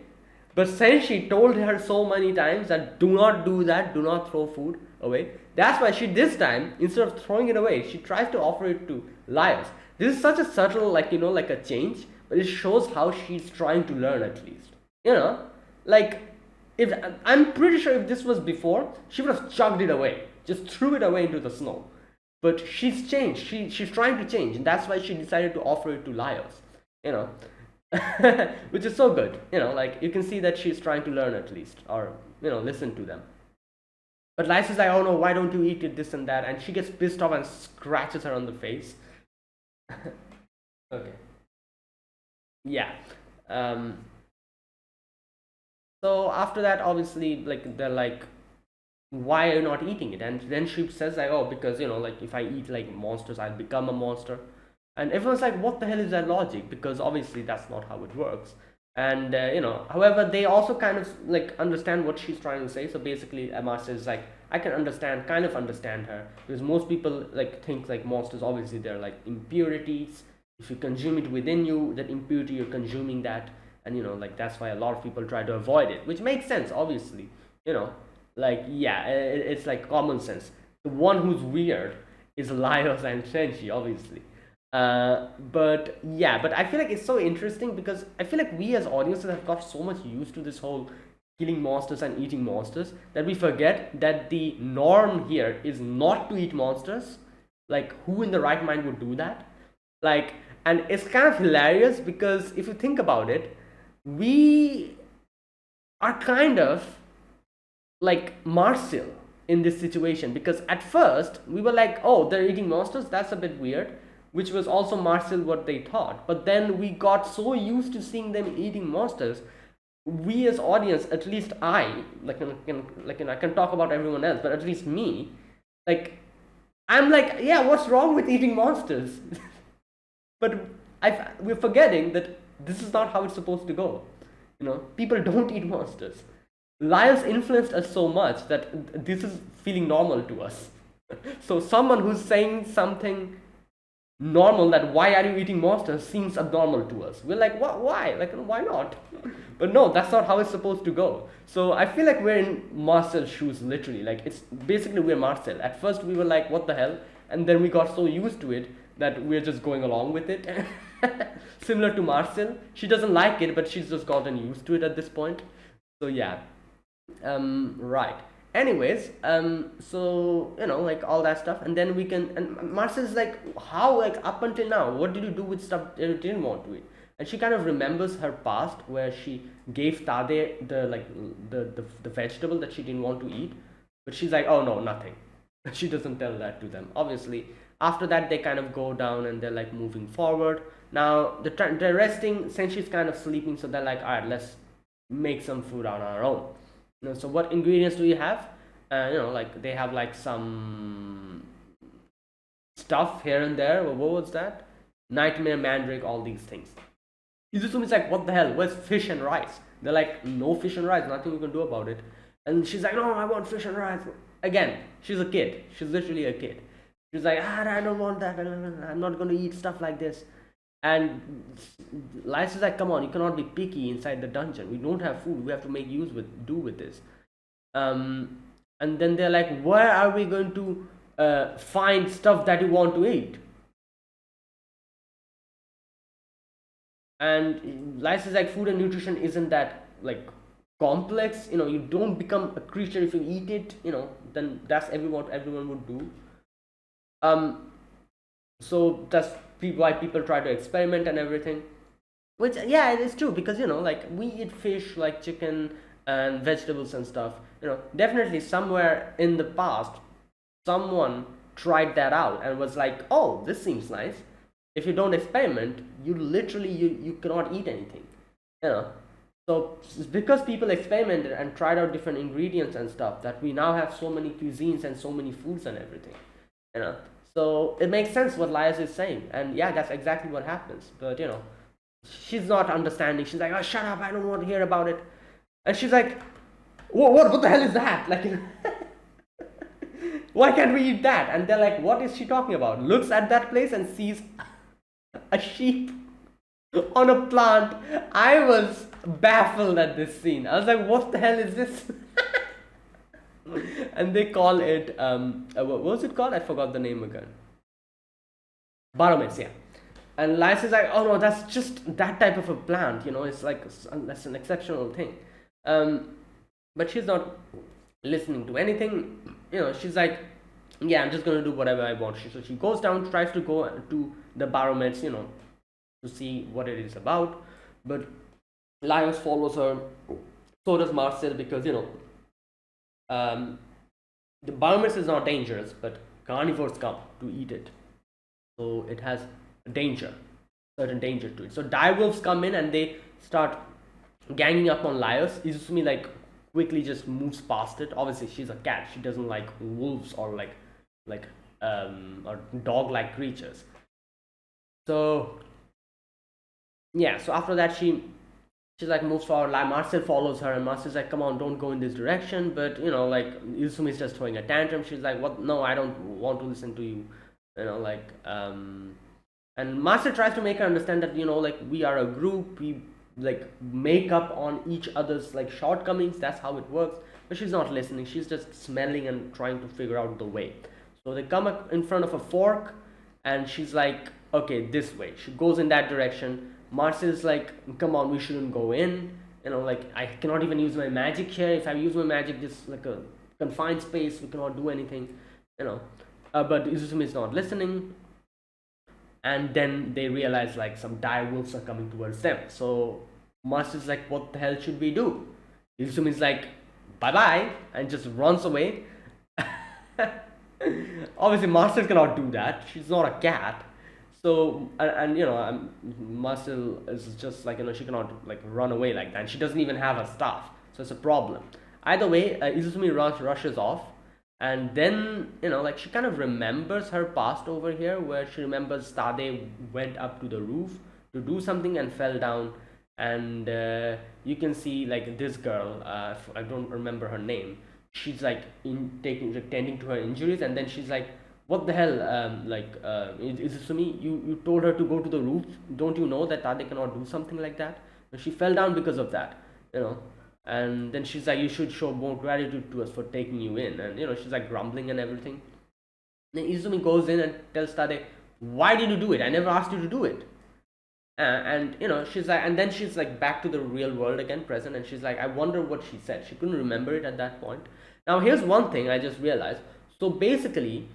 But Senshi told her so many times that do not do that, do not throw food away. That's why she, this time, instead of throwing it away, she tries to offer it to Laios. This is such a subtle, like a change, but it shows how she's trying to learn at least. Like, if I'm pretty sure if this was before, she would have chugged it away, just threw it away into the snow. But she's changed. She's trying to change, and that's why she decided to offer it to Laios. Which is so good. Like you can see that she's trying to learn at least, or listen to them. But Laios is like, "Oh no, why don't you eat it, this and that," and she gets pissed off and scratches her on the face. Okay. Yeah. um so after that, obviously, like they're like, "Why are you not eating it?" And then she says like, "Oh, because like if I eat like monsters, I'll become a monster." And everyone's like, "What the hell is that logic?" Because obviously that's not how it works. And however, they also kind of like understand what she's trying to say. So basically, Amasa is like, I can kind of understand her, because most people like think like monsters, obviously they're like impurities. If you consume it within you, that impurity, you're consuming that. And like that's why a lot of people try to avoid it, which makes sense, obviously. Like, yeah, it's like common sense. The one who's weird is Laios and Senshi, obviously. But yeah, but I feel like it's so interesting because I feel like we as audiences have got so much used to this whole killing monsters and eating monsters that we forget that the norm here is not to eat monsters. Like, who in the right mind would do that? Like, and it's kind of hilarious because if you think about it, we are kind of like Marcel in this situation, because at first we were like, "Oh, they're eating monsters, that's a bit weird," which was also Marcel what they thought. But then we got so used to seeing them eating monsters, we as audience, at least I, I can talk about everyone else, but at least me, like, I'm like, "Yeah, what's wrong with eating monsters?" But we're forgetting that this is not how it's supposed to go. People don't eat monsters. Lions influenced us so much that this is feeling normal to us. So someone who's saying something normal, that "why are you eating monsters," seems abnormal to us. We're like, "What? Why? Like, why not?" But no, that's not how it's supposed to go. So I feel like we're in Marcel's shoes, literally. Like, it's basically we're Marcel. At first we were like, "What the hell?" And then we got so used to it that we're just going along with it. Similar to Marcel, she doesn't like it, but she's just gotten used to it at this point. So yeah. Right. Anyways, so like all that stuff, and then we can. And Marcia is like, "How, like, up until now, what did you do with stuff that you didn't want to eat?" And she kind of remembers her past, where she gave Tade the vegetable that she didn't want to eat, but she's like, "Oh no, nothing." She doesn't tell that to them. Obviously, after that they kind of go down and they're like moving forward. Now they're resting. Since she's kind of sleeping, so they're like, "All right, let's make some food on our own." So what ingredients do you have? Like they have like some stuff here and there. What was that? Nightmare Mandrake, all these things. Izusumi's like, what the hell? Where's fish and rice? They're like, no fish and rice, nothing you can do about it. And she's like, no, I want fish and rice. Again, she's a kid. She's literally a kid. She's like, I don't want that. I'm not going to eat stuff like this. And Lice is like, come on, you cannot be picky inside the dungeon. We don't have food. We have to make do with this. And then they're like, where are we going to find stuff that you want to eat? And Lice is like, food and nutrition isn't that like complex. You don't become a creature if you eat it. Then that's everyone would do. So that's why people try to experiment and everything. Which, yeah, it is true, because like we eat fish, like chicken and vegetables and stuff. Definitely somewhere in the past, someone tried that out and was like, oh, this seems nice. If you don't experiment, you literally you cannot eat anything. So because people experimented and tried out different ingredients and stuff, that we now have so many cuisines and so many foods and everything. So it makes sense what Lias is saying, and yeah, that's exactly what happens. But she's not understanding. She's like, oh, shut up, I don't want to hear about it. And she's like, what the hell is that? Like, why can't we eat that? And they're like, what is she talking about? Looks at that place and sees a sheep on a plant. I was baffled at this scene. I was like, what the hell is this? And they call it, what was it called? I forgot the name again. Baromes, yeah. And Lice is like, oh no, that's just that type of a plant, it's like, that's an exceptional thing. But she's not listening to anything. She's like, yeah, I'm just gonna do whatever I want. So she goes down, tries to go to the Baromes, to see what it is about. But Laios follows her, so does Marcel, because the Baromes is not dangerous, but carnivores come to eat it, so it has certain danger to it. So direwolves come in and they start ganging up on Laios. Izusumi like quickly just moves past it. Obviously, she's a cat. She doesn't like wolves or like or dog-like creatures. So yeah. So after that, she's like moves forward. Like Marcel follows her, and Marcel's like, "Come on, don't go in this direction." But like Izumi's just throwing a tantrum. She's like, "What? No, I don't want to listen to you." And Marcel tries to make her understand that like we are a group. We like make up on each other's like shortcomings. That's how it works. But she's not listening. She's just smelling and trying to figure out the way. So they come up in front of a fork, and she's like, "Okay, this way." She goes in that direction. Marcel's like, come on, we shouldn't go in. Like I cannot even use my magic here. If I use my magic, this is like a confined space. We cannot do anything. But Izusumi is not listening. And then they realize like some dire wolves are coming towards them. So Marcel's like, what the hell should we do? Izusumi is like, bye bye, and just runs away. Obviously, Marcel cannot do that. She's not a cat. So Marcel is just like she cannot like run away like that. And she doesn't even have a staff, so it's a problem. Either way, Izusumi rushes off, and then like she kind of remembers her past over here, where she remembers Stade went up to the roof to do something and fell down, and you can see like this girl. I don't remember her name. She's like tending to her injuries, and then she's like, what the hell, Izusumi, you told her to go to the roof. Don't you know that Tade cannot do something like that? And she fell down because of that, and then she's like, you should show more gratitude to us for taking you in. And she's like grumbling and everything. Then Izumi goes in and tells Tade, why did you do it? I never asked you to do it. And she's like, and then she's like back to the real world again, present, and she's like, I wonder what she said. She couldn't remember it at that point. Now here's one thing I just realized. So basically,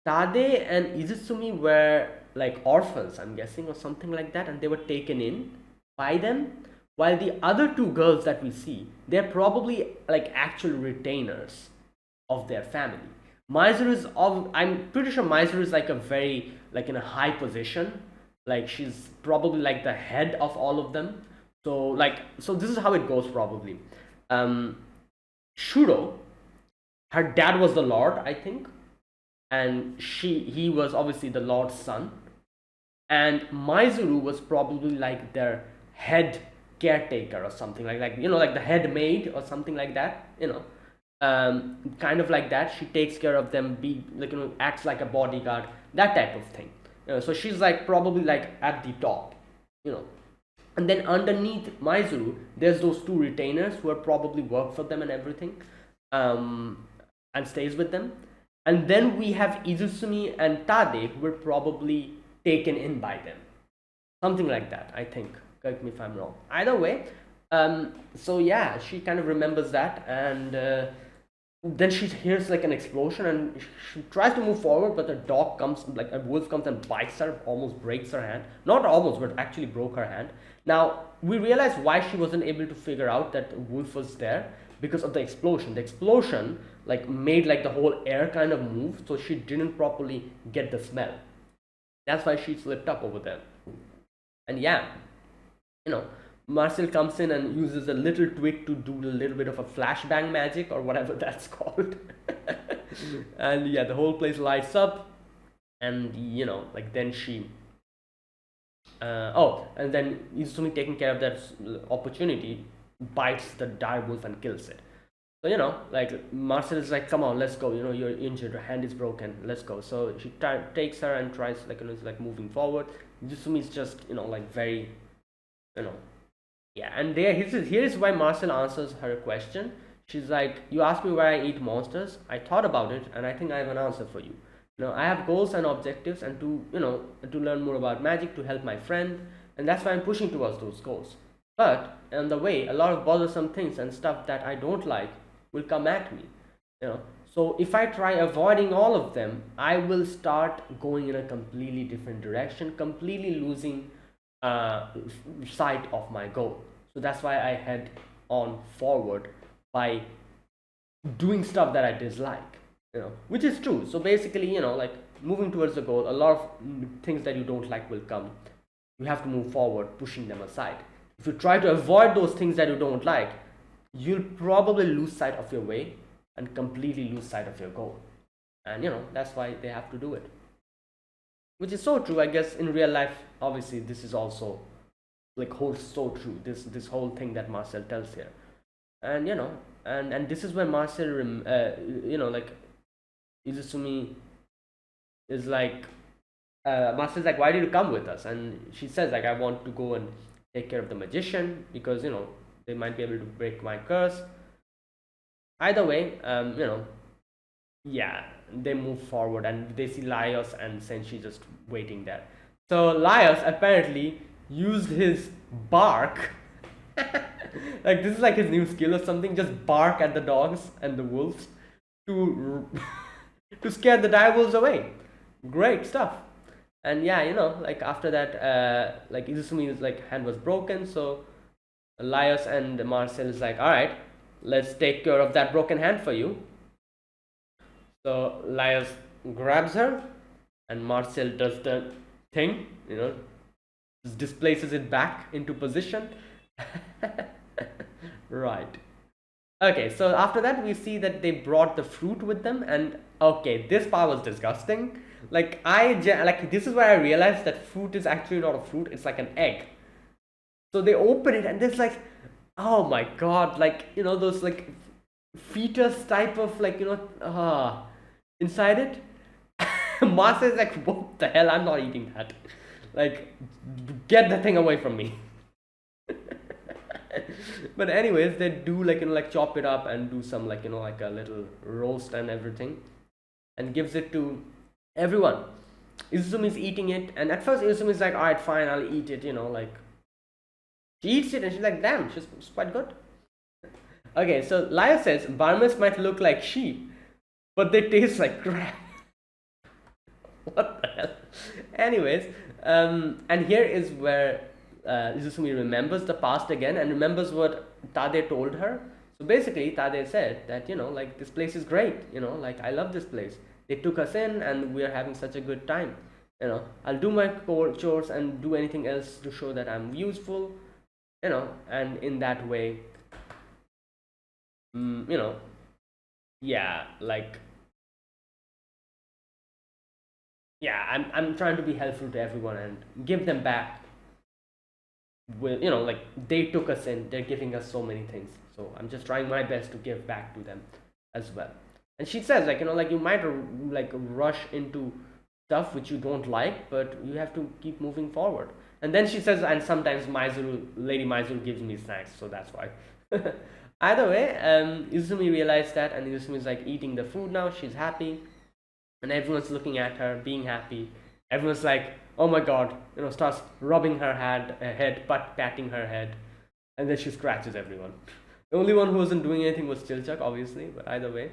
Tade and Izusumi were like orphans, I'm guessing, or something like that, and they were taken in by them, while the other two girls that we see, they're probably like actual retainers of their family. I'm pretty sure Maizuru is like a very, like in a high position, like she's probably like the head of all of them. So this is how it goes probably. Shuro, her dad was the lord, I think, and he was obviously the Lord's son, and Maizuru was probably like their head caretaker or something like like the head maid or something like that, kind of like that. She takes care of them, be like acts like a bodyguard, that type of thing. So she's like probably like at the top, you know. And then underneath Maizuru, there's those two retainers who are probably work for them and everything, um, and stays with them. And then we have Izusumi and Tade, who were probably taken in by them, something like that. I think. Correct me if I'm wrong. Either way, so yeah, she kind of remembers that, and then she hears like an explosion, and she tries to move forward, but a dog comes, like a wolf comes and bites her, almost breaks her hand. Not almost, but actually broke her hand. Now we realize why she wasn't able to figure out that wolf was there, because of the explosion. The explosion like made like the whole air kind of move, so she didn't properly get the smell. That's why she slipped up over there. And yeah, you know, Marcel comes in and uses a little twig to do a little bit of a flashbang magic or whatever that's called. And yeah, the whole place lights up, and like then she. Oh, and then Izumi, taking care of that opportunity, bites the dire wolf and kills it. So like Marcel is like, "Come on, let's go. You're injured. Your hand is broken. Let's go." So she takes her and tries like is like moving forward. Izumi is just like very you know yeah, and here is why Marcel answers her question. She's like, "You asked me why I eat monsters. I thought about it, and I think I have an answer for you. I have goals and objectives, and to learn more about magic, to help my friend, and that's why I'm pushing towards those goals. But on the way, a lot of bothersome things and stuff that I don't like will come at me. So if I try avoiding all of them, I will start going in a completely different direction, completely losing uh, sight of my goal. So that's why I head on forward by doing stuff that I dislike, which is true. So basically, like moving towards the goal, a lot of things that you don't like will come. You have to move forward, pushing them aside. If you try to avoid those things that you don't like, you'll probably lose sight of your way and completely lose sight of your goal. And that's why they have to do it, which is so true. I guess in real life, obviously, this is also like holds so true. This whole thing that Marcel tells here, and and this is when Marcel, like Izusumi is like, Marcel's like, "Why did you come with us?" And she says like, "I want to go and take care of the magician because they might be able to break my curse." Either way, yeah, they move forward and they see Laios and Senshi just waiting there. So Laios apparently used his bark. Like this is like his new skill or something. Just bark at the dogs and the wolves to to scare the direwolves away. Great stuff. And yeah, like after that, like Izusumi's like hand was broken, so Laios and Marcel is like, "All right, let's take care of that broken hand for you." So Laios grabs her, and Marcel does the thing, just displaces it back into position. Right. Okay, so after that, we see that they brought the fruit with them, and okay, this part was disgusting. Like like this is where I realized that fruit is actually not a fruit; it's like an egg. So they open it, and there's like, oh my god, like those like fetus type of like inside it. Masa is like, "What the hell? I'm not eating that. Like, get the thing away from me." But anyways, they do like like chop it up and do some like like a little roast and everything, and gives it to everyone. Izumi is eating it, and at first Izumi is like, "All right, fine, I'll eat it." Like she eats it, and she's like, "Damn, she's quite good." Okay, so Laya says varmints might look like sheep, but they taste like crap. What the hell? Anyways, and here is where Izusumi remembers the past again and remembers what Tade told her. So basically, Tade said that, like this place is great, like I love this place. They took us in and we are having such a good time. I'll do my chores and do anything else to show that I'm useful, and in that way, yeah, like yeah, I'm trying to be helpful to everyone and give them back with, like they took us in, they're giving us so many things, so I'm just trying my best to give back to them as well. And she says, like, like you might like rush into stuff which you don't like, but you have to keep moving forward. And then she says, and sometimes Lady Maizuru gives me snacks, so that's why. Either way, Izumi realized that, and Izumi is like eating the food now. She's happy, and everyone's looking at her, being happy. Everyone's like, "Oh my god!" Starts rubbing her head, patting her head, and then she scratches everyone. The only one who wasn't doing anything was Chilchak, obviously, but either way,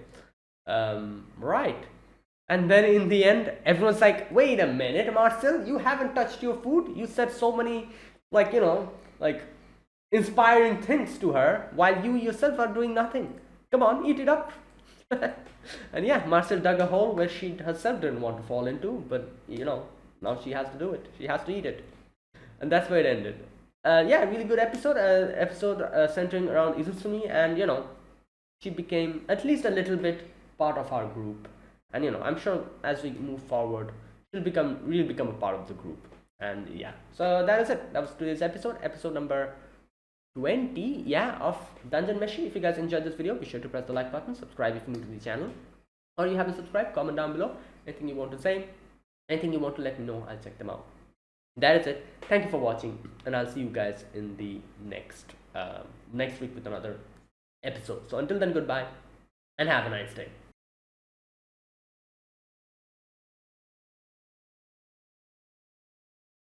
right. And then in the end, everyone's like, "Wait a minute, Marcel, you haven't touched your food. You said so many, like, like inspiring things to her, while you yourself are doing nothing. Come on, eat it up." And yeah, Marcel dug a hole where she herself didn't want to fall into, but now she has to do it. She has to eat it, and that's where it ended. Yeah, really good episode. Episode centering around Izusumi, and she became at least a little bit part of our group. And I'm sure as we move forward, she'll really become a part of the group. And yeah, so that is it. That was today's episode number 20, yeah, of Dungeon Meshi. If you guys enjoyed this video, be sure to press the like button, subscribe if you're new to the channel, or you haven't subscribed, comment down below anything you want to say, anything you want to let me know. I'll check them out. That is it. Thank you for watching, and I'll see you guys in the next week with another episode. So until then, goodbye and have a nice day.